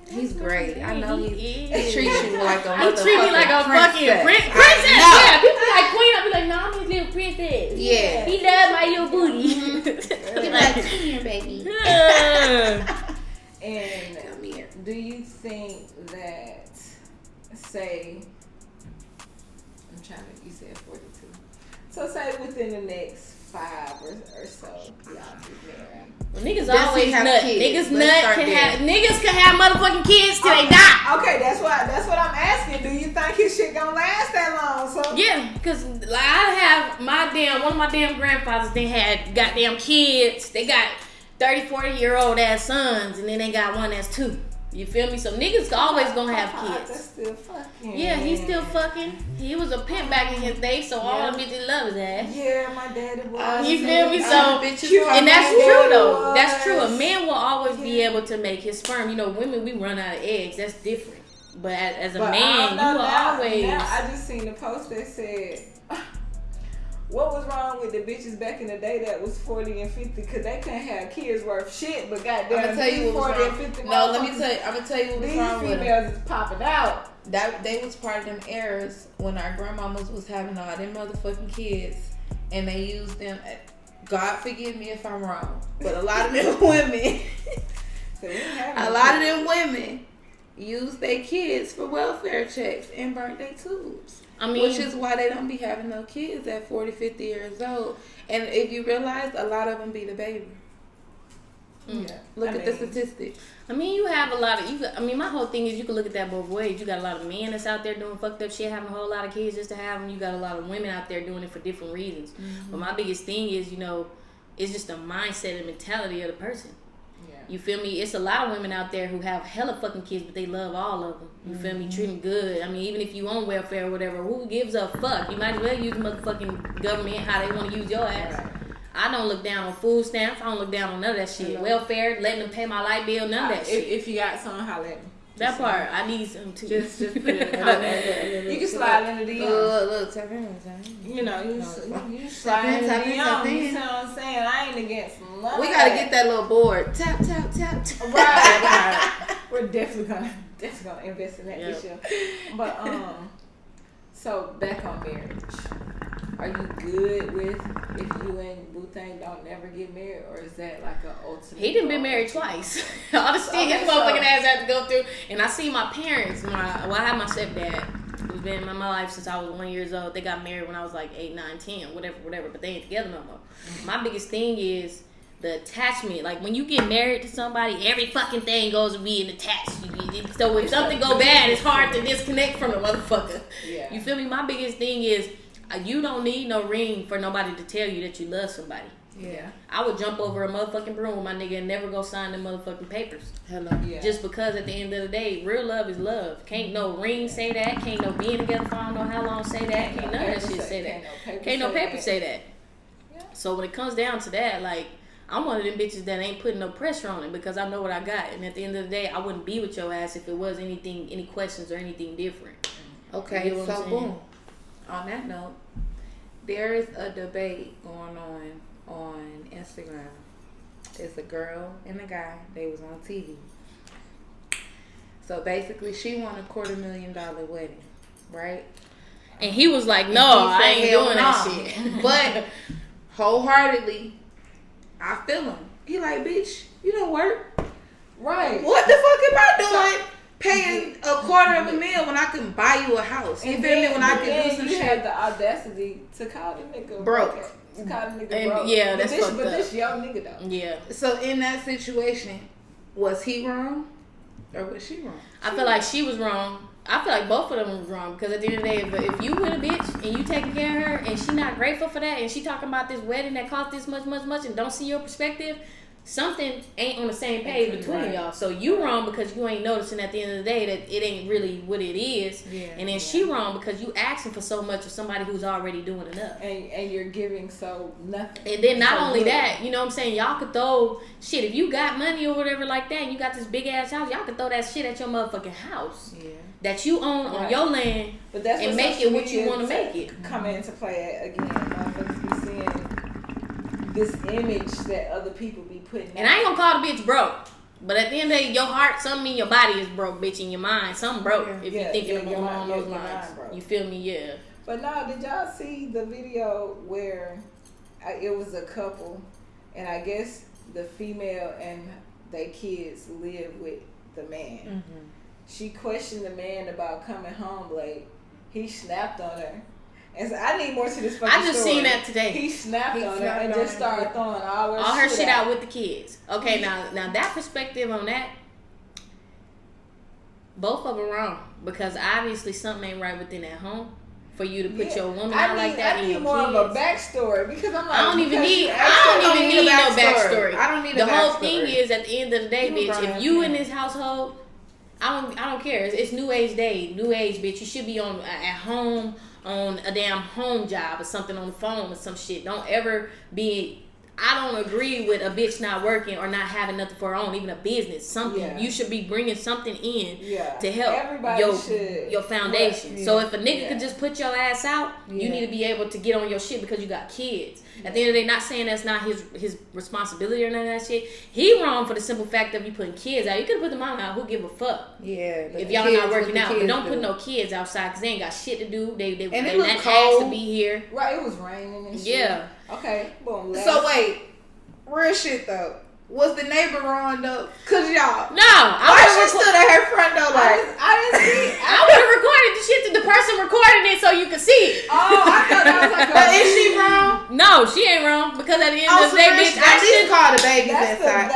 He's great. I know he treats you like a motherfucking He treat me like a fucking princess. Yeah, people be like queen. I be like, no, I'm his little princess. Yeah. He loves my little booty. He like, come here, baby. And do you think that, say, I'm trying to, you said 42. So say within the next 5 or so, y'all be married. Well, niggas always nut. Niggas can have motherfucking kids till they die. Okay, that's what I'm asking. Do you think his shit gonna last that long? So yeah, cause like I have one of my damn grandfathers. They had goddamn kids. They got 30, 40-year-old ass sons, and then they got one that's 2. You feel me? So niggas always gonna have kids. That's still fucking. Yeah, he's still fucking. He was a pimp back in his day, so all the bitches love his ass. Yeah, my daddy was. You feel me? So, and that's true though. That's true. A man will always be able to make his sperm. You know, women, we run out of eggs. That's different. But as a man, you will always. Now, I just seen the post that said, what was wrong with the bitches back in the day that was 40 and 50? Because they couldn't have kids worth shit, but goddamn, I'm gonna tell you what was 40 wrong. and 50. No, let me tell you. I'm gonna tell you what was wrong with them. These females is popping out. That they was part of them eras when our grandmamas was having all them motherfucking kids, and they used them. God forgive me if I'm wrong, but a lot of them women, use their kids for welfare checks and burnt their tubes. I mean, which is why they don't be having no kids at 40, 50 years old. And if you realize, a lot of them be the baby. Yeah. Look at the statistics. I mean, you have a lot of, my whole thing is you can look at that both ways. You got a lot of men that's out there doing fucked up shit, having a whole lot of kids just to have them. You got a lot of women out there doing it for different reasons. Mm-hmm. But my biggest thing is, it's just the mindset and mentality of the person. You feel me? It's a lot of women out there who have hella fucking kids, but they love all of them. You feel me? Treat them good. I mean, even if you on welfare or whatever, who gives a fuck? You might as well use the motherfucking government how they want to use your ass. Right. I don't look down on food stamps. I don't look down on none of that shit. Welfare, letting them pay my light bill, none of that shit. If you got some, holla at me. That part, I need some too. Just put it in. You can slide into the look, tap in. You slide into the You know what I'm saying? I ain't against none. We gotta get that little board. Tap, tap, tap, tap. Right. We're definitely gonna invest in that this year. But so back on marriage. Are you good with if you and Boo-Thang don't never get married, or is that like an ultimate? He done been married twice. All the shit his motherfucking ass had to go through. And I see my parents. I had my stepdad, who's been in my life since I was 1 year old. They got married when I was like 8, 9, 10, whatever. But they ain't together no more. Mm-hmm. My biggest thing is the attachment. Like when you get married to somebody, every fucking thing goes to being attached. So if something go bad, it's hard to disconnect from the motherfucker. Yeah. You feel me? My biggest thing is, you don't need no ring for nobody to tell you that you love somebody. Yeah. I would jump over a motherfucking broom with my nigga and never go sign them motherfucking papers. Hello. Yeah. Just because at the end of the day, real love is love. Can't no ring say that. Can't no being together for I don't know how long say that. Can't none of that shit say that. Can't no paper say that. Yeah. So when it comes down to that, like, I'm one of them bitches that ain't putting no pressure on it because I know what I got. And at the end of the day, I wouldn't be with your ass if it was anything, any questions or anything different. Okay, you know so boom. On that note, there is a debate going on Instagram. It's a girl and a guy. They was on TV. So basically, she won $250,000 wedding, right? And he was like, "No, I ain't doing that shit." But wholeheartedly, I feel him. He like, bitch, you don't work. Right. What the fuck am I doing? Paying $250,000 when I can buy you a house. You feel me? When I can do some shit. You had the audacity to call the nigga broke. To call the nigga broke. Yeah, that's fucked up. But this young nigga though. Yeah. So in that situation, was he wrong or was she wrong? I feel like she was wrong. I feel like both of them was wrong because at the end of the day, if you with a bitch and you taking care of her and she not grateful for that and she talking about this wedding that cost this much and don't see your perspective, something ain't on the same page between y'all. So you wrong because you ain't noticing at the end of the day that it ain't really what it is. Yeah, and then she wrong because you asking for so much of somebody who's already doing enough. And you're giving so nothing. And then not only that, you know what I'm saying? Y'all could throw shit. If you got money or whatever like that and you got this big ass house, y'all could throw that shit at your motherfucking house. Yeah. That you own on your land, but that's and make it what you want to make it. Come into play again. Motherfuckers be seeing this image that other people be putting. And I ain't gonna call the bitch broke, but at the end of the day, your heart, something in your body is broke, bitch. In your mind, something broke. If you're thinking along those lines, you feel me? Yeah. But no, did y'all see the video where it was a couple, and I guess the female and their kids live with the man. Mm-hmm. She questioned the man about coming home late. He snapped on her. And so I need more to this fucking story. I just seen that today. He snapped on her and just started throwing all her shit out with the kids. Okay, now that perspective on that, both of them wrong. Because obviously something ain't right within that home for you to put your woman out like that and your kids. I need more of a backstory because I'm like, I don't even need no backstory. I don't need the whole thing is at the end of the day, bitch, if you in this household, I don't care. It's new age day, new age, bitch. You should be on at home on a damn home job or something on the phone or some shit. Don't ever be. I don't agree with a bitch not working or not having nothing for her own, even a business. Something you should be bringing something in to help your foundation. Yeah. So if a nigga could just put your ass out, you need to be able to get on your shit because you got kids. At the end of the day, not saying that's not his responsibility or none of that shit. He wrong for the simple fact of you putting kids out. You could have put the mom out. Who give a fuck? Yeah. If y'all not working out, but don't put no kids outside because they ain't got shit to do. They not asked to be here. Right. It was raining and shit. Yeah. Okay. Boom. So wait, real shit though. Was the neighbor wrong though? Cause y'all. No. Why she stood at her front door like? I didn't see. I would have recorded the shit to the person recording it so you could see it. Oh, I thought that was like. But is she wrong? No, she ain't wrong because at the end of the day, bitch, I should call the babies inside.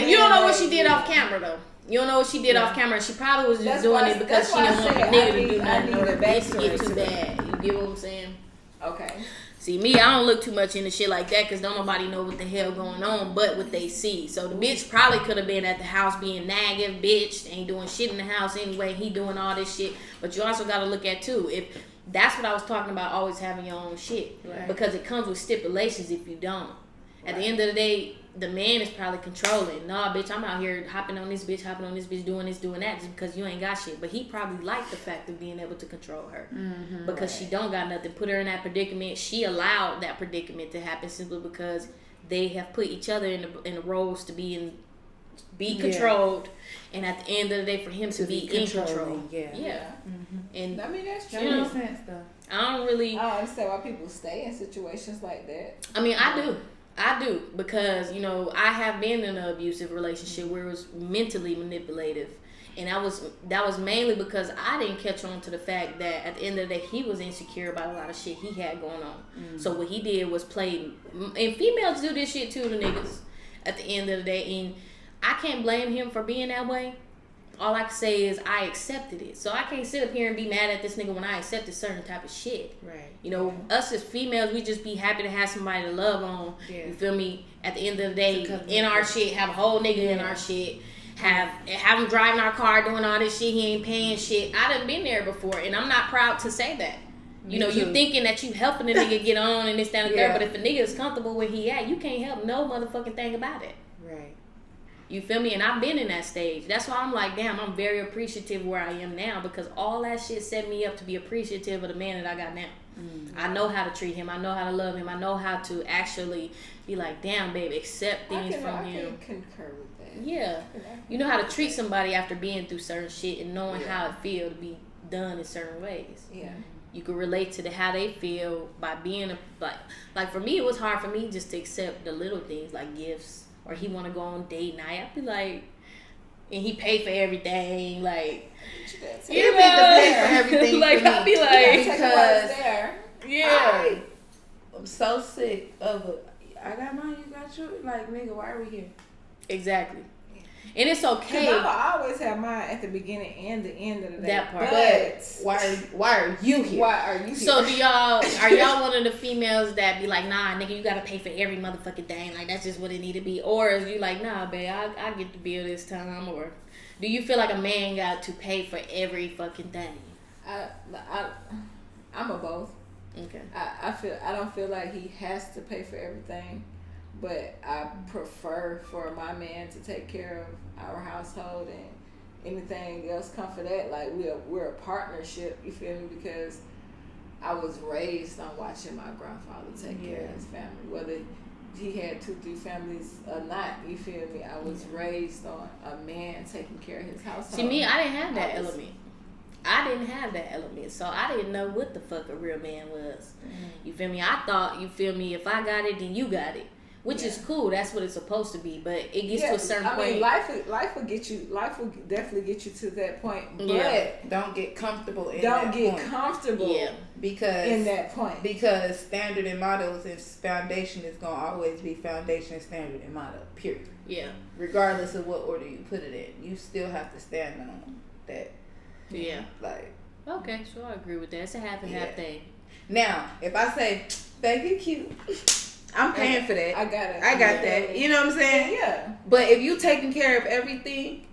You don't know what she did off camera though. You don't know what she did off camera. She probably was just doing it because she didn't want the nigga to do nothing or the bitch to get too bad. You get what I'm saying? Okay. See, me, I don't look too much into shit like that because don't nobody know what the hell going on but what they see. So the bitch probably could have been at the house being nagging, bitch, ain't doing shit in the house anyway. He doing all this shit. But you also got to look at, too, if that's what I was talking about, always having your own shit. Right. Because it comes with stipulations if you don't. At the end of the day, the man is probably controlling. Nah, bitch, I'm out here hopping on this bitch, doing this, doing that, just because you ain't got shit. But he probably liked the fact of being able to control her. Mm-hmm, because she don't got nothing. Put her in that predicament. She allowed that predicament to happen simply because they have put each other in the roles to be controlled. And at the end of the day, for him to be in control. Yeah. Mm-hmm. And I mean, that's true. That makes sense, though. I don't understand why people stay in situations like that. I mean, I do because, you know, I have been in an abusive relationship where it was mentally manipulative. And that was mainly because I didn't catch on to the fact that at the end of the day, he was insecure about a lot of shit he had going on. Mm-hmm. So what he did was play, and females do this shit too, the niggas, at the end of the day. And I can't blame him for being that way. all I can say is I accepted it. So I can't sit up here and be mad at this nigga when I accepted certain type of shit. Right. You know, us as females, we just be happy to have somebody to love on. Yeah. You feel me? At the end of the day, in our shit, have a whole nigga in our shit. Have him driving our car, doing all this shit. He ain't paying shit. I done been there before, and I'm not proud to say that. You know, you thinking that you helping a nigga get on and this, that, and third, but if a nigga is comfortable where he at, you can't help no motherfucking thing about it. Right. You feel me? And I've been in that stage. That's why I'm like, damn, I'm very appreciative where I am now, because all that shit set me up to be appreciative of the man that I got now. Mm-hmm. I know how to treat him. I know how to love him. I know how to actually be like, damn, babe, accept things from him. I can concur with that. Yeah. You know how to treat somebody after being through certain shit and knowing how it feels to be done in certain ways. Yeah. You can relate to how they feel by being like for me, it was hard for me just to accept the little things like gifts, or he want to go on date night. I'd be like, and he pay for everything, like, you know, pay for everything. Like, I'd be like, because I'm so sick of it. I got mine, you got yours. Like, nigga, why are we here? Exactly. And it's okay. Because I always have mine at the beginning and the end of the day. That part. But why are you here? Why are you here? So are y'all one of the females that be like, nah, nigga, you gotta pay for every motherfucking thing. Like, that's just what it need to be. Or is you like, nah, babe, I get the bill this time. Or do you feel like a man got to pay for every fucking thing? I'm a both. Okay. I don't feel like he has to pay for everything. But I prefer for my man to take care of our household, and anything else come for that. Like, we're a partnership, you feel me? Because I was raised on watching my grandfather take care of his family. Whether he had 2-3 families or not, you feel me? I was raised on a man taking care of his household. See, me, I didn't have that element. I didn't have that element, so I didn't know what the fuck a real man was. You feel me? I thought, you feel me, if I got it, then you got it. Which is cool. That's what it's supposed to be. But it gets to a certain point. I mean, life will get you. Life will definitely get you to that point. But don't get comfortable. Comfortable. Yeah. Because in that point. Because standard and mottos and foundation is gonna always be foundation, standard, and motto. Period. Yeah. Regardless of what order you put it in, you still have to stand on that. Yeah. Like. Okay, so I agree with that. It's a half and half thing. Now, if I say, "Baby, cute." I'm paying for that. I got it. I got that. You know what I'm saying? Yeah. But if you taking care of everything,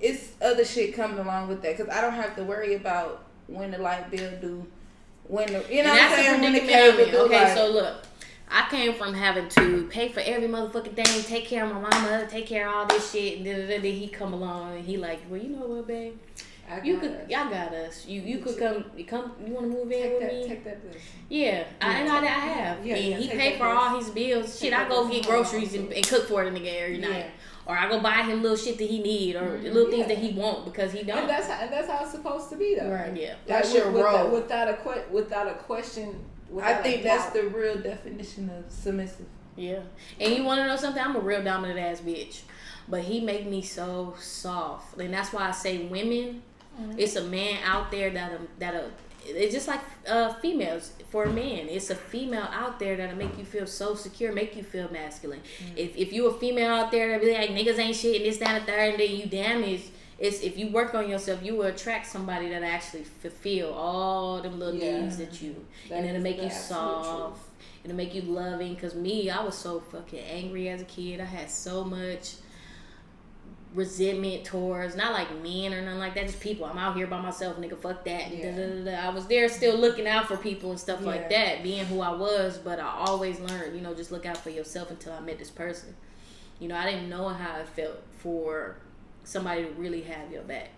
it's other shit coming along with that, because I don't have to worry about when the light bill due, when the what I'm saying, when the cable due. Okay, like, so look, I came from having to pay for every motherfucking thing, take care of my mama, take care of all this shit, and then he come along and he like, well, you know what, babe? Y'all got us. You could come. You want to move in with me? Take that bill. Yeah, I have. Yeah, and he paid for all his bills. Shit, I go get groceries and cook for the nigga every night. Or I go buy him little shit that he need, or little things that he want because he don't. And that's how it's supposed to be, though. Right. Yeah. That's your role. Without a question. I think that's the real definition of submissive. Yeah. And you want to know something? I'm a real dominant ass bitch, but he make me so soft, and that's why I say women. It's a man out there that'll it's just like females for a man. It's a female out there that'll make you feel so secure, make you feel masculine. If you a female out there that be like, niggas ain't shit and this, that, and the third, and then you damaged, it's if you work on yourself, you will attract somebody that actually fulfill all them little needs that you, and it'll make you soft. It'll make you loving. Cause me, I was so fucking angry as a kid. I had so much resentment towards, not like men or nothing like that, just people. I'm out here by myself, nigga, fuck that. I was there still looking out for people and stuff like that, being who I was, but I always learned, just look out for yourself until I met this person. I didn't know how it felt for somebody to really have your back,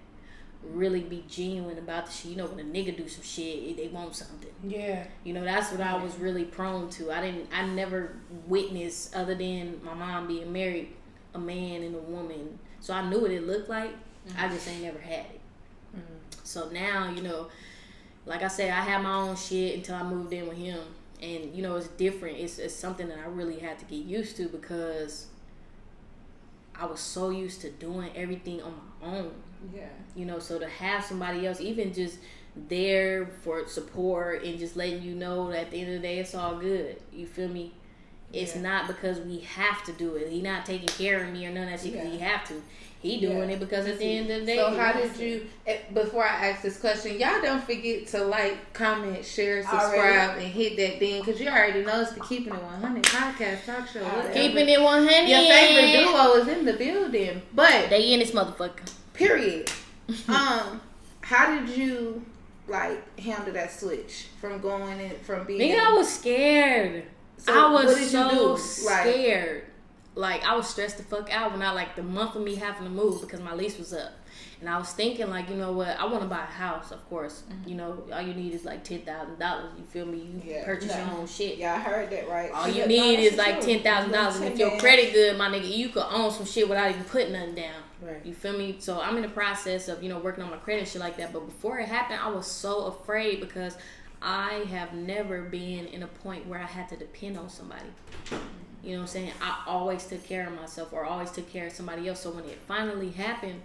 really be genuine about the shit. When a nigga do some shit, they want something. Yeah. That's what I was really prone to. I never witnessed, other than my mom being married, a man and a woman. So I knew what it looked like. I just ain't never had it. So now, like I said, I had my own shit until I moved in with him. And, it's different. It's something that I really had to get used to, because I was so used to doing everything on my own. Yeah. So to have somebody else, even just there for support and just letting you know that at the end of the day, it's all good. You feel me? It's not because we have to do it. He not taking care of me or none of that shit because he have to. He doing it because at the end of the day. So how did you? Before I ask this question, y'all don't forget to like, comment, share, subscribe, and hit that thing because you already know it's the Keepin' It 100 podcast talk show. Keepin' It 100. Your favorite duo is in the building, but they in this motherfucker. Period. How did you like handle that switch from going in from being? Nigga, I was scared. So I was so scared. Like, I was stressed the fuck out when the month of me having to move because my lease was up. And I was thinking, like, you know what? I want to buy a house, of course. Mm-hmm. You know, all you need is like $10,000. You feel me? You purchase your own shit. Yeah, I heard that, right? All you need is like $10,000. And if your credit good, my nigga, you could own some shit without even putting nothing down. Right. You feel me? So I'm in the process of, working on my credit and shit like that. But before it happened, I was so afraid because I have never been in a point where I had to depend on somebody. You know what I'm saying? I always took care of myself or always took care of somebody else. So when it finally happened,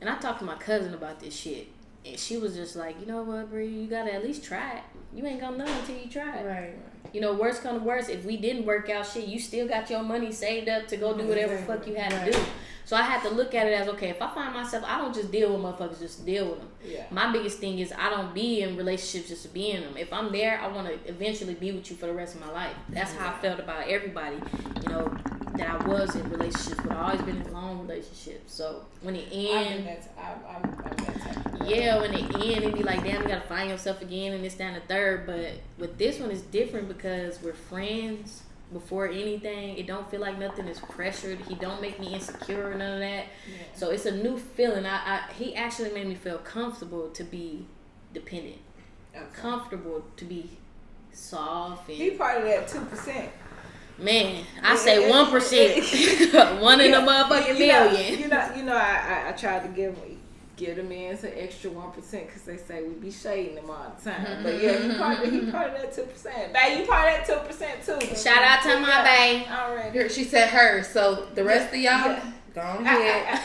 and I talked to my cousin about this shit, and she was just like, you know what, Bree, you gotta at least try it. You ain't gonna know until you try it. Right. Worst come to worst, if we didn't work out shit, you still got your money saved up to go do whatever the fuck you had to do. So I had to look at it as, okay, if I find myself, I don't just deal with motherfuckers just to deal with them. Yeah. My biggest thing is I don't be in relationships just to be in them. If I'm there, I want to eventually be with you for the rest of my life. That's how I felt about everybody, that I was in relationships, but I always been in long relationships. So when it ends, when it ends, it be like, damn, you got to find yourself again and this, that, and the third. But with this one, it's different because we're friends. Before anything, it don't feel like nothing is pressured. He don't make me insecure or none of that. Yeah. So it's a new feeling. He actually made me feel comfortable to be dependent. Okay. Comfortable to be soft. And he part of that 2%. Man, I say 1%. One in a motherfucking million. I tried to give the men some extra 1% because they say we be shading them all the time. Mm-hmm. But yeah, he part of that 2%. Babe, you part of that 2% too. Shout out to my babe. Already. She said her. So the rest of y'all, go ahead.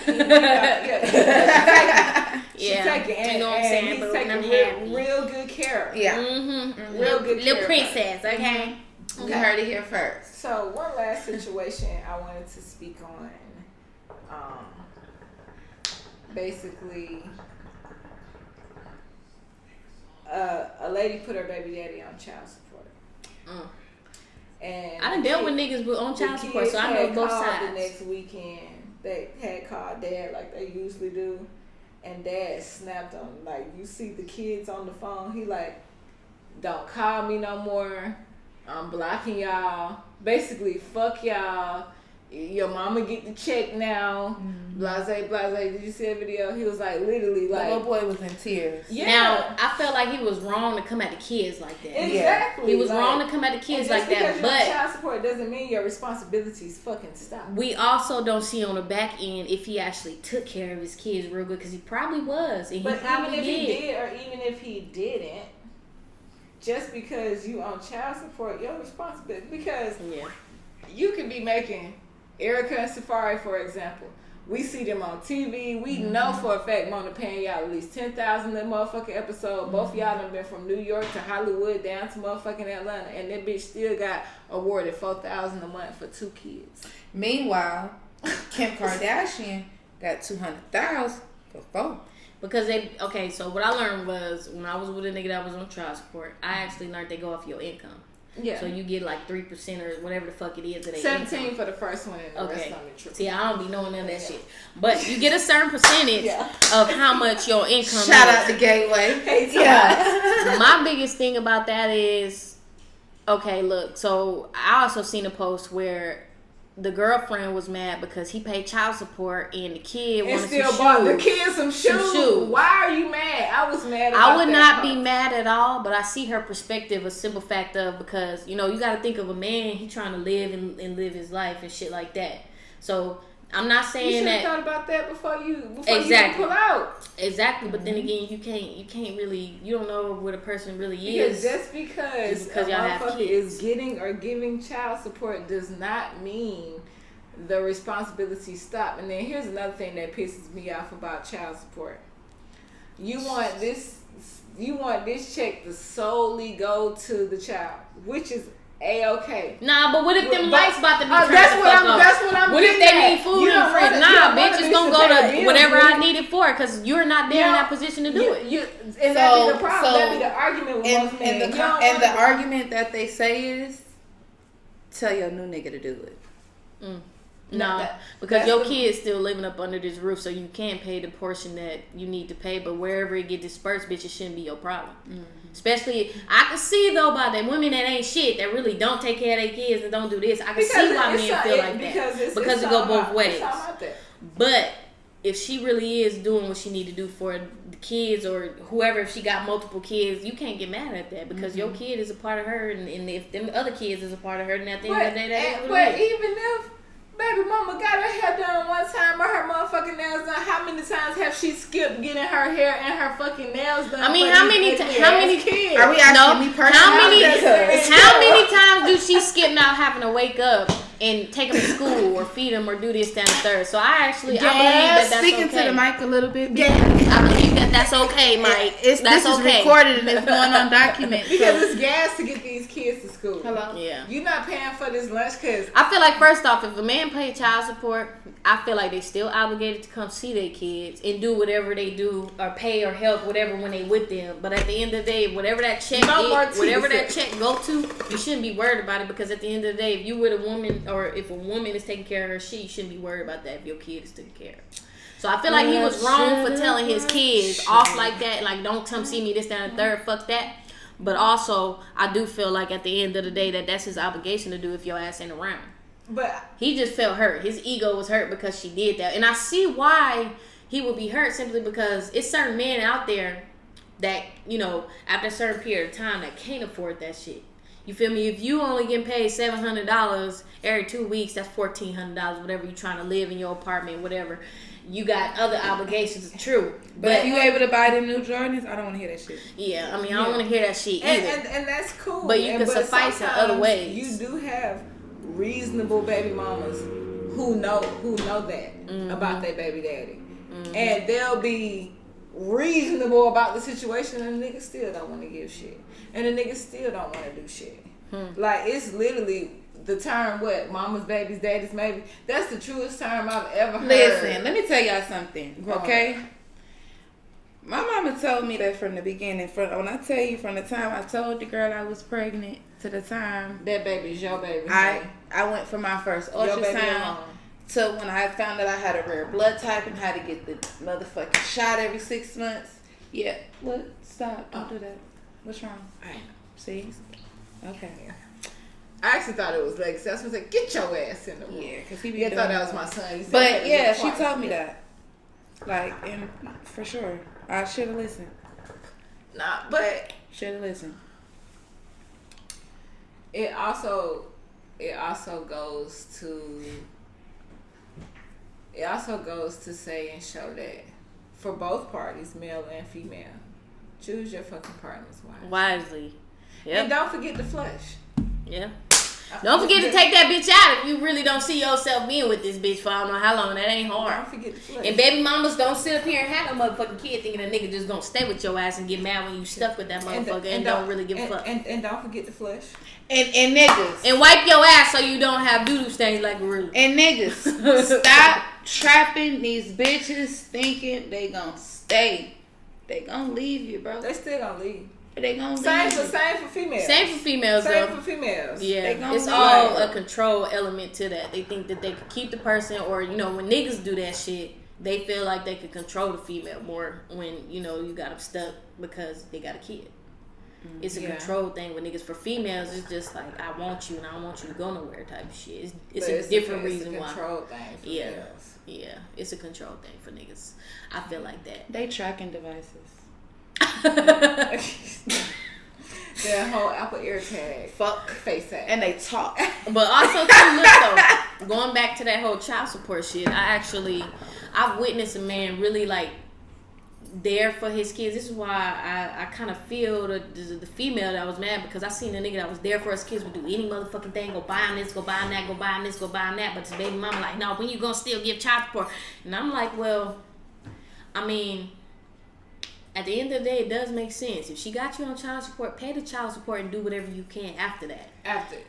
She's taking and, you know what I'm saying? He's taking real good care. Yeah. Mm-hmm. Real good care. Little princess, okay? You heard it here first. So one last situation I wanted to speak on. Basically, a lady put her baby daddy on child support. And I done dealt with niggas on child support, so I know both sides. The next weekend, they had called dad like they usually do, and dad snapped on him. Like, you see the kids on the phone, he like, don't call me no more. I'm blocking y'all. Basically, fuck y'all. Your mama get the check now. Blase. Did you see that video? He was like, literally, like, the little boy was in tears. Yeah. Now I felt like he was wrong to come at the kids like that. Exactly. He was wrong to come at the kids like that. But child support doesn't mean your responsibilities fucking stop. We also don't see on the back end if he actually took care of his kids real good, because he probably was, and but he probably even if he did, or even if he didn't, just because you on child support, your responsibility, because you could be making Erica and Safari, for example. We see them on TV. We know for a fact Mona paying y'all at least $10,000 that motherfucking episode. Both of y'all done been from New York to Hollywood down to motherfucking Atlanta, and that bitch still got awarded $4,000 a month for 2 kids. Meanwhile, Kim Kardashian got $200,000 for 4. Because so what I learned was when I was with a nigga that was on child support, I actually learned they go off your income. Yeah. So you get like 3% or whatever the fuck it is. 17 for the first one and the rest on the trip. See, I don't be knowing none of that shit. But you get a certain percentage of how much your income is. Shout out to Gateway. My biggest thing about that is, okay, look, so I also seen a post where the girlfriend was mad because he paid child support and the kid wanted some shoes. And still bought the kid some shoes. Why are you mad? I was mad about I would not be mad at all, but I see her perspective, a simple fact of, because, you got to think of a man, he trying to live and live his life and shit like that. So I'm not saying that. You should have thought about that before you pull out. Exactly, but then again, you can't really, you don't know what a person really is. Just because a motherfucker is getting or giving child support does not mean the responsibility stop. And then here's another thing that pisses me off about child support. You want this check to solely go to the child, which is A-okay. Nah, but what if them lights about to be turned that's the what fuck off? That's what I'm What if getting they at? need food in the fridge? Nah, bitch, it's gonna go to whatever I need it for, because you're not there in that position to do it. And that'd be the problem. That'd be the argument with most men. And the argument that they say is, tell your new nigga to do it. No, because your kid's still living up under this roof, so you can't pay the portion that you need to pay. But wherever it get dispersed, bitch, it shouldn't be your problem. Especially, I can see though by the women that ain't shit, that really don't take care of their kids and don't do this. I can see why men feel like that, because it go both ways. But if she really is doing what she need to do for the kids or whoever, if she got multiple kids, you can't get mad at that, because your kid is a part of her, and if them other kids is a part of her, then at the end of the day, that is what it is. Even if baby mama got her hair done one time or her motherfucking nails done, how many times have she skipped getting her hair and her fucking nails done? I mean, how many kids? Are we asking me personally? How many times do she skip not having to wake up and take them to school or feed them or do this, that, and the third? So I believe that's speaking okay. to the mic a little bit. I believe that's okay, Mike. This is recorded and it's going on document. Because it's gas to get these kids to school. Hello? Yeah. You're not paying for this lunch because I feel like, first off, if a man pay child support, I feel like they still obligated to come see their kids and do whatever they do or pay or help whatever when they with them. But at the end of the day, whatever that check go to, you shouldn't be worried about it, because at the end of the day, if you with a woman, or if a woman is taking care of her shit, you shouldn't be worried about that if your kid is taken care of. So I feel like he was wrong for telling his kids off like that, like, don't come see me, this, that, and the third, fuck that. But also, I do feel like at the end of the day that that's his obligation to do if your ass ain't around. But he just felt hurt. His ego was hurt because she did that. And I see why he would be hurt, simply because it's certain men out there that, you know, after a certain period of time that can't afford that shit. You feel me? If you only getting paid $700 every 2 weeks, that's $1,400, whatever you trying to live in your apartment, whatever. You got other obligations, true. But if you able to buy them new Jordans, I don't want to hear that shit. Yeah, I mean, I don't want to hear that shit either. And that's cool. But you can suffice in other ways. You do have reasonable baby mamas who know that about their baby daddy. And they'll be reasonable about the situation, and the niggas still don't want to give shit. And the niggas still don't want to do shit. Like, it's literally the term, what? Mama's babies, daddy's maybe. That's the truest term I've ever heard. Listen, let me tell y'all something, okay? My mama told me that from the beginning. When I tell you, from the time I told the girl I was pregnant to the time that baby's your baby. I went for my first ultrasound to when I found that I had a rare blood type and had to get the motherfucking shot every 6 months. Yeah. What? Stop. Don't do that. What's wrong? See? Okay. I actually thought it was Lex. That's what I said, get your ass in the room. Yeah, because he be thought that was my son. But yeah, she told me that. Like, and for sure. I should have listened. Nah, but should have listened. It also goes to say and show that for both parties, male and female, choose your fucking partners wisely. Yep. And don't forget the flesh. Yeah. Don't forget to take that bitch out if you really don't see yourself being with this bitch for I don't know how long. That ain't hard. Don't forget the flesh. And baby mamas, don't sit up here and have no motherfucking kid thinking a nigga just gonna stay with your ass and get mad when you stuck with that motherfucker and don't really give a fuck. And don't forget the flesh. And niggas. And wipe your ass so you don't have doo-doo stains like Gorilla. And niggas, stop trapping these bitches thinking they gonna stay. They gonna leave you, bro. They still gonna leave. They gonna same for females. Same for females. Same for females. Yeah, it's all a control element to that. They think that they could keep the person, or you know, when niggas do that shit, they feel like they could control the female more when you know you got them stuck because they got a kid. It's a control thing with niggas. For females, it's just like I want you and I don't want you to go nowhere type of shit. It's a different reason why. It's a control thing for females. Yeah, it's a control thing for niggas. I feel like that. They tracking devices. Their whole Apple AirTag, fuck face tag, and they talk. But also too, look though, going back to that whole child support shit, I've witnessed a man really like there for his kids. This is why I kind of feel the female that was mad, because I seen a nigga that was there for his kids would do any motherfucking thing, go buy on this, go buy on that, go buy on this, go buy on that. But his baby mama like, no, when you gonna still give child support? And I'm like, well, I mean, at the end of the day, it does make sense. If she got you on child support, pay the child support and do whatever you can after that.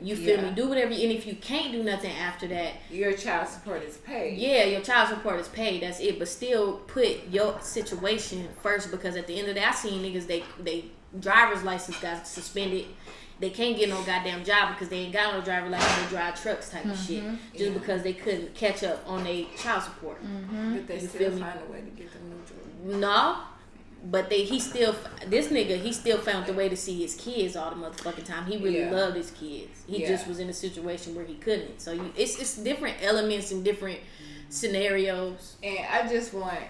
You feel me? Do whatever, and if you can't do nothing after that, your child support is paid. Yeah, your child support is paid. That's it. But still, put your situation first, because at the end of the day, I seen niggas they driver's license got suspended. They can't get no goddamn job because they ain't got no driver license. They drive trucks type of shit, just because they couldn't catch up on their child support. But they still find a way to get them new jobs. No. But he still found the way to see his kids all the motherfucking time. He really loved his kids. He just was in a situation where he couldn't. So it's different elements and different scenarios. And I just want,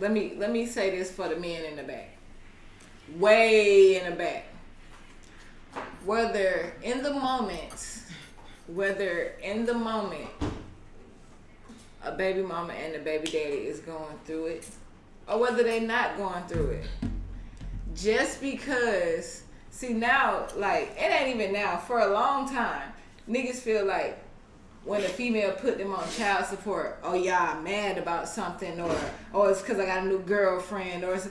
let me say this for the men in the back, way in the back. Whether in the moment, a baby mama and a baby daddy is going through it, or whether they not going through it. Just because, see now, like, it ain't even now, for a long time, niggas feel like when a female put them on child support, oh yeah, I'm mad about something, or it's because I got a new girlfriend, or it's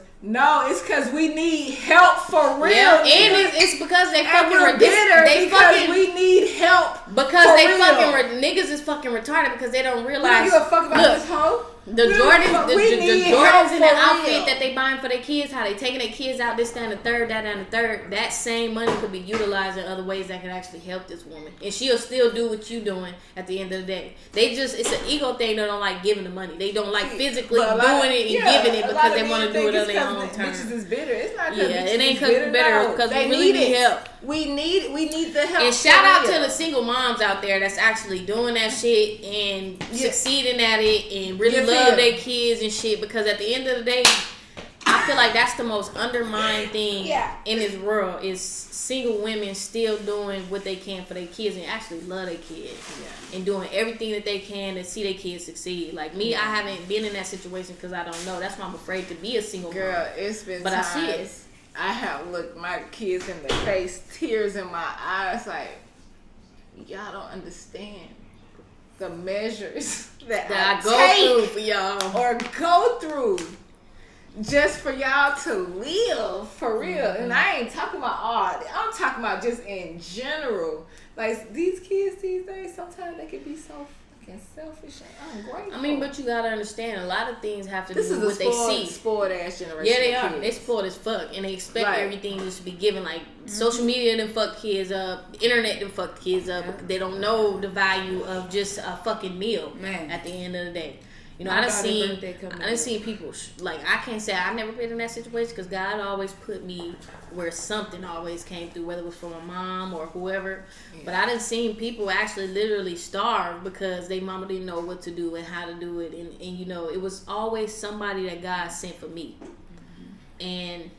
because we need help for real. Yeah, and it's because they fucking we need help because they real. Fucking niggas is fucking retarded because they don't realize. You give a fuck about this hoe? The Jordans in the outfit that they buying for their kids, how they taking their kids out, this, that, and the third, that, and the third. That same money could be utilized in other ways that could actually help this woman, and she'll still do what you doing at the end of the day. It's an ego thing. They don't like giving the money. They don't like physically doing it and giving it because they want to do it on their own terms. Bitches is bitter. It's not because it ain't because we're bitter, because we really need help. We need the help. And shout out to the single moms out there that's actually doing that shit and succeeding at it and really love their kids and shit, because at the end of the day, I feel like that's the most undermined thing in this world is single women still doing what they can for their kids and actually love their kids and doing everything that they can to see their kids succeed. Like me, I haven't been in that situation because I don't know. That's why I'm afraid to be a single girl. Mom. It's been but times I see it. I have looked my kids in the face, tears in my eyes, like, y'all don't understand the measures that I go through for y'all, or go through just for y'all to live for real. And I ain't talking about I'm talking about just in general. Like, these kids these days, sometimes they can be so fucking selfish and ungrateful. I mean, but you gotta understand, a lot of things have to do with what they see. Spoiled ass generation. Yeah, they are. They spoiled as fuck, and they expect everything just to be given. Like social media done fuck kids up, the internet done fuck kids up. Because they don't know the value of just a fucking meal. Man, at the end of the day. You know, I done seen people, like, I can't say I've never been in that situation because God always put me where something always came through, whether it was from a mom or whoever. Yeah. But I done seen people actually literally starve because they mama didn't know what to do and how to do it. And you know, it was always somebody that God sent for me. Mm-hmm. And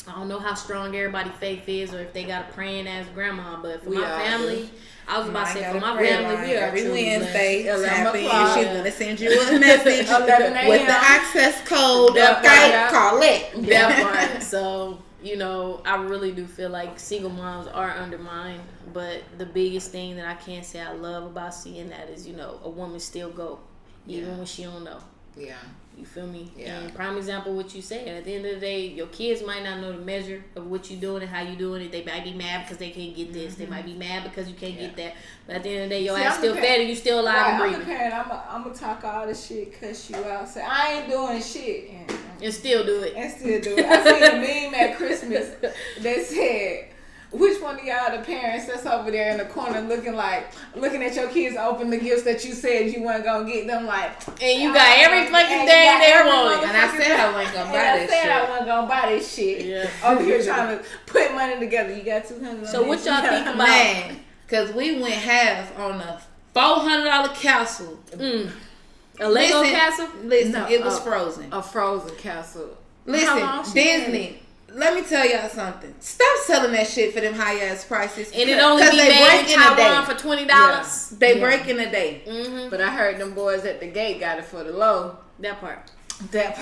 I don't know how strong everybody's faith is or if they got a praying ass grandma, but for my family... I was about to say, for my family, we are every Wednesday. 11 o'clock. She's going to send you a message with the access code. Call it. That part. So, you know, I really do feel like single moms are undermined. But the biggest thing that I can say I love about seeing that is, you know, a woman still go, even when she don't know. Yeah. You feel me? Yeah. And prime example, what you said. At the end of the day, your kids might not know the measure of what you're doing and how you're doing it. They might be mad because they can't get this. They might be mad because you can't get that. But at the end of the day, your ass still fed and you still alive and breathing. I'm the parent. I'm going to talk all this shit, cuss you out, say, I ain't doing shit. And still do it. I seen a meme at Christmas that said, which one of y'all the parents that's over there in the corner looking at your kids open the gifts that you said you weren't gonna get them, like, and you got every fucking thing they want. And I said I wasn't gonna buy this shit. I wasn't gonna buy this shit. Yeah. Over here trying to put money together. You got $200. So what y'all think about? Man, because we went half on a $400 castle. A Lego castle? Listen, it was Frozen. A Frozen castle. Listen, Disney. Let me tell y'all something. Stop selling that shit for them high ass prices. And it only be made in Taiwan for $20. Yeah. They break in a day. Mm-hmm. But I heard them boys at the gate got it for the low. That part. That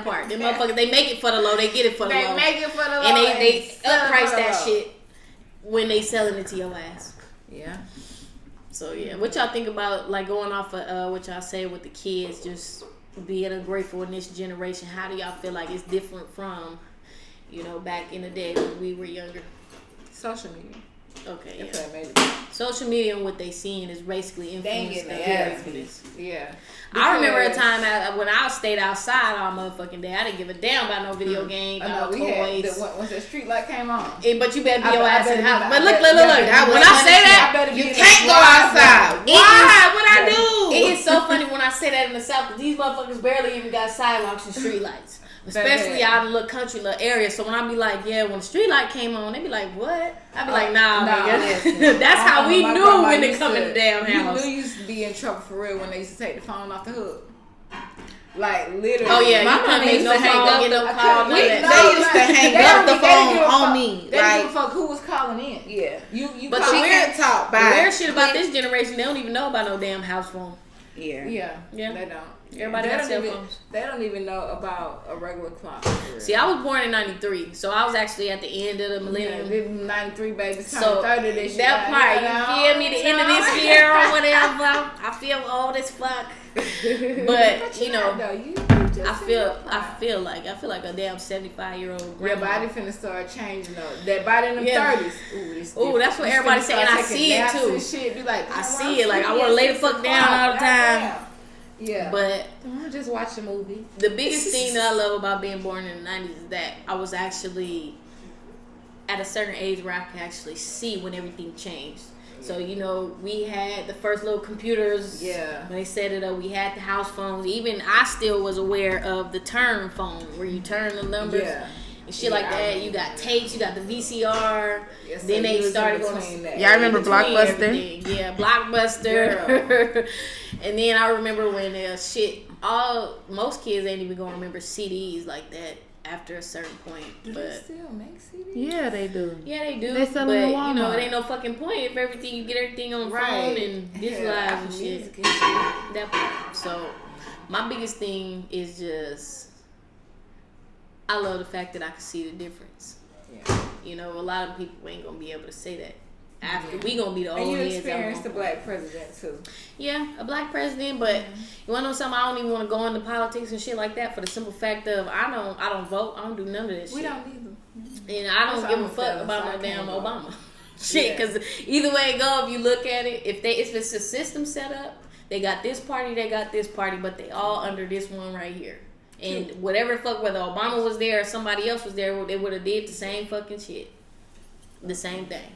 part. Them motherfuckers, they make it for the low. They get it for the low. They make it for the low. And they upprice that shit when they selling it to your ass. Yeah. So yeah, what y'all think about, like, going off of what y'all say with the kids just being ungrateful in this generation, how do y'all feel like it's different from, back in the day when we were younger? Social media. Okay, yeah. Social media and what they seeing is basically influencing their gratefulness. Yeah. I remember a time when I stayed outside all motherfucking day. I didn't give a damn about no video games, no toys. Once that street light came on. But you better be your ass in the house. But look. When I say that, you can't go outside. Why? What I do? It is so funny when I say that in the South, because these motherfuckers barely even got sidewalks and street lights. Especially out in little country little areas. So when I be like, yeah, when the street light came on, they be like, what? I be like, nah, nigga. That's how we knew when they come in the damn house. You used to be in trouble for real when they used to take the phone off the hook. Like, literally. Oh, yeah. My mom used to hang up, get no call. They used to hang up the phone on me. They didn't give a fuck who was calling in. Yeah. But she can't talk by. The weird shit about this generation, they don't even know about no damn house phone. Yeah. They don't. Everybody got cell phones. They don't even know about a regular clock. See, I was born in 93, so I was actually at the end of the millennium. Yeah, 93 babies turning 30 this year. That part, you feel me? The end of this year or whatever. I feel old as fuck. But I feel like a damn 75-year-old grandma. Your body finna start changing though. That body in them 30s. Ooh, that's what everybody's saying. I see it too. Shit. Be like, I see it. Like I want to lay the fuck down all the time. Yeah. But I'm just watch a movie. The biggest thing that I love about being born in the 90s is that I was actually at a certain age where I could actually see when everything changed. So, we had the first little computers. Yeah. When they set it up, we had the house phones. Even I still was aware of the turn phone where you turn the numbers. Yeah. And shit like that. You got tapes, you got the VCR. Yes, then they started going to... Y'all remember Blockbuster? Everything. Yeah, Blockbuster. And then I remember when most kids ain't even gonna remember CDs like that after a certain point. Do they still make CDs? Yeah, they do. Yeah, they do. They sell them in Walmart. It ain't no fucking point if you get everything on the phone and digitalized and shit. That part. So my biggest thing is just I love the fact that I can see the difference. Yeah. A lot of people ain't gonna be able to say that. After we gonna be the old heads. And you experienced a black president too. Yeah, a black president, but you wanna know something? I don't even want to go into politics and shit like that for the simple fact of I don't vote. I don't do none of this shit. We don't either. And I don't give a fuck about no damn Obama. Shit, because either way it go, if you look at it, if it's a system set up, they got this party, but they all under this one right here. And whatever fuck, whether Obama was there or somebody else was there, they would have did the same fucking shit. The same thing.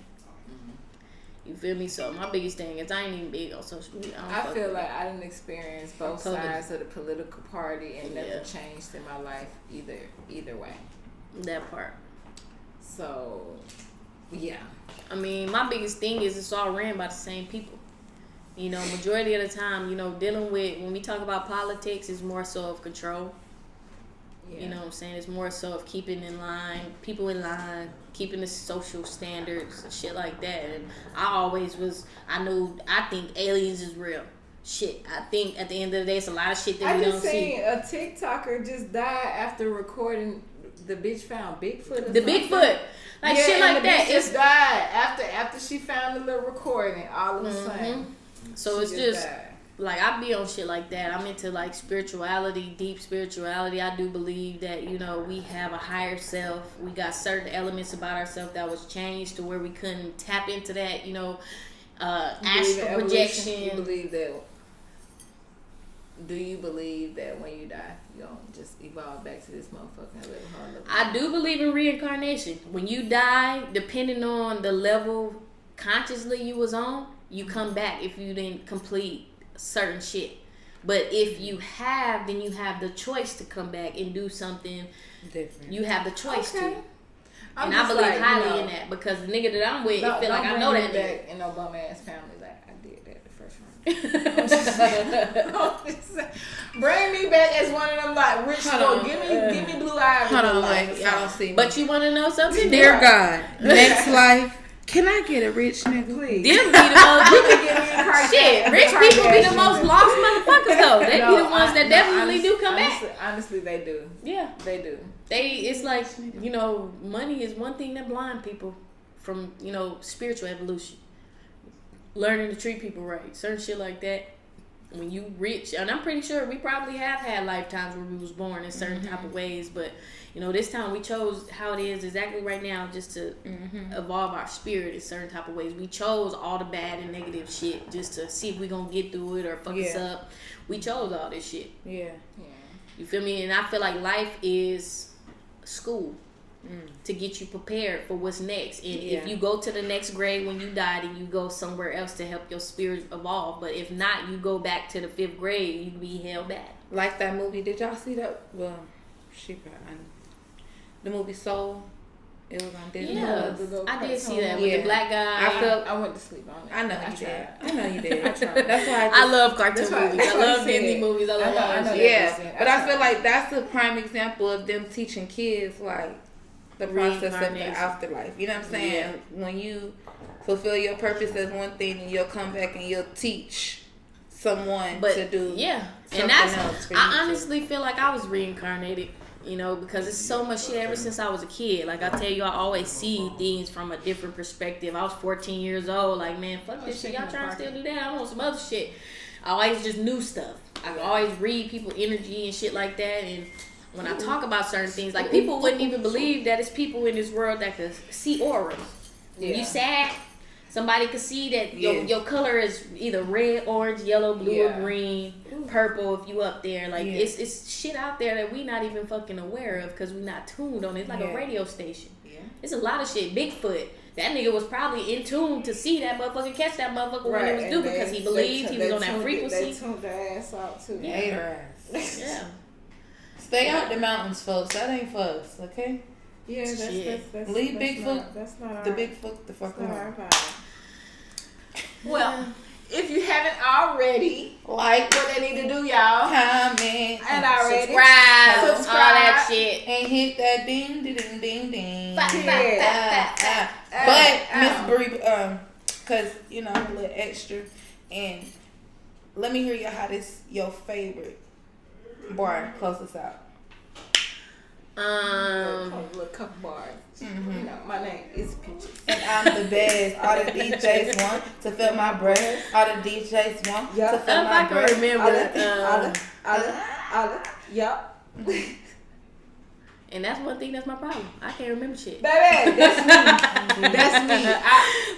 You feel me? So my biggest thing is I ain't even big on social media. I feel like I didn't experience both sides of the political party and nothing changed in my life either way. That part. So, yeah. I mean, my biggest thing is it's all ran by the same people. Majority of the time, dealing with, when we talk about politics, it's more so of control. Yeah. You know what I'm saying? It's more so of keeping people in line, keeping the social standards and shit like that. And I think aliens is real. Shit. I think at the end of the day, it's a lot of shit that we don't see. I just seen a TikToker just die after recording the bitch found Bigfoot. Bigfoot. Like shit like that. It's died after she found the little recording all of a sudden. So it's just died. Like I be on shit like that. I'm into like spirituality, deep spirituality. I do believe that we have a higher self. We got certain elements about ourselves that was changed to where we couldn't tap into that. Astral projection. You believe that? Do you believe that when you die, you don't just evolve back to this motherfucking little hard? I do believe in reincarnation. When you die, depending on the level consciously you was on, you come back if you didn't complete certain shit. But if you have, then you have the choice to come back and do something different. You have the choice to. And I believe highly in that because the nigga that I'm with, I feel like I know that nigga. In Obama ass family, like I did that the first one. Bring me back as one of them like rich people. Give me blue eyes. Hold on, like y'all don't see me. But you want to know something? Dear God, next life. Can I get a rich nigga? Please. Them be the most shit. Rich people be the most lost motherfuckers though. They be the ones that definitely do come back. Honestly, they do. Yeah, they do. It's like money is one thing that blind people from spiritual evolution. Learning to treat people right, certain shit like that. when you rich, and I'm pretty sure we probably have had lifetimes where we was born in certain type of ways, but you know, this time we chose how it is exactly right now just to evolve our spirit in certain type of ways. We chose all the bad and negative shit just to see if we gonna get through it or fuck us up. We chose all this shit. Yeah. You feel me? And I feel like life is school to get you prepared for what's next. And if you go to the next grade when you die, then you go somewhere else to help your spirit evolve. But if not, you go back to the 5th grade, you be held back. Like that movie. Did y'all see that? Well, the movie Soul. It was on Disney. Yeah, I did see that with the black guy. I went to sleep on it. I know you did. I tried. That's why I love cartoon movies. I love Disney movies. I love all that shit. But I feel like that's a prime example of them teaching kids like the process of the afterlife. You know what I'm saying? Yeah. When you fulfill your purpose as one thing, and you'll come back and you'll teach someone to do and that's else. I honestly feel like I was reincarnated. You know, because it's so much shit ever since I was a kid. Like I tell you, I always see things from a different perspective. I was 14 years old. Like, man, fuck this shit. Y'all trying to still do that? I want some other shit. I always just knew stuff. I could always read people's energy and shit like that. And when I talk about certain things, like people wouldn't even believe that it's people in this world that could see auras. When you sad, somebody could see that your color is either red, orange, yellow, blue, or green, purple if you up there. Like it's shit out there that we not even fucking aware of because we not tuned on it. It's like a radio station. It's a lot of shit. Bigfoot. That nigga was probably in tune to see that motherfucker, catch that motherfucker when it was due because he believed he was on that frequency. They tuned their ass out too. Yeah. Stay out the mountains, folks. That ain't for us, okay? Yeah, that's leave Bigfoot. That's not the Bigfoot the fuck alone. Well, if you haven't already, like what they need to do, y'all, comment and already subscribe, all that shit, and hit that ding ding ding ding. But Miss Bree, cause you know I'm a little extra, and let me hear your hottest, your favorite bar. Close us out. A little couple bars. You know, my name is Peaches. And I'm the best. All the DJs want to fill my breath. All the DJs want to fill my breath. Yup. And that's one thing that's my problem. I can't remember shit. Baby, that's me. That's me.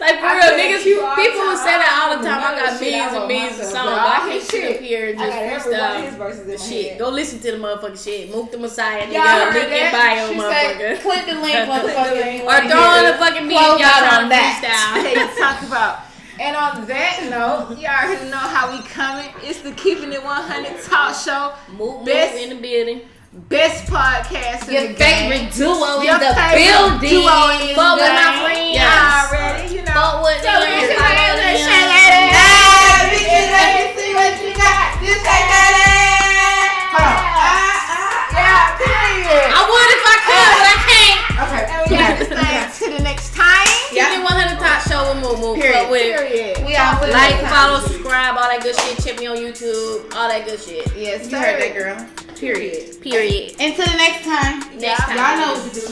Like for real, niggas, people will say that all the time. I got millions and millions of songs, but I can't sit up here and just freestyle shit. Go listen to the motherfucking shit. Mook the Messiah, nigga. Link in bio, motherfucker. Click the link, motherfucker. Or throw on the fucking beat, y'all trying to freestyle. Hey, talk about. And on that note, you already know how we coming. It's the Keepin' It 100 talk show. Mook in the building. Best podcast in the game. Favorite duo in the building. Fuck with my friends. Already, you know. Fuck with them. Let me see what you got. Just like that. Yeah, period. I would if I could, but I can't. Okay. And we got this thing to the next time. Keepin' 100 talk show with Mook. Period. We all like, follow, subscribe, all that good shit. Check me on YouTube. All that good shit. Yes, you heard that, girl. Period. Period. Until the next time. Next time. Y'all know what to do.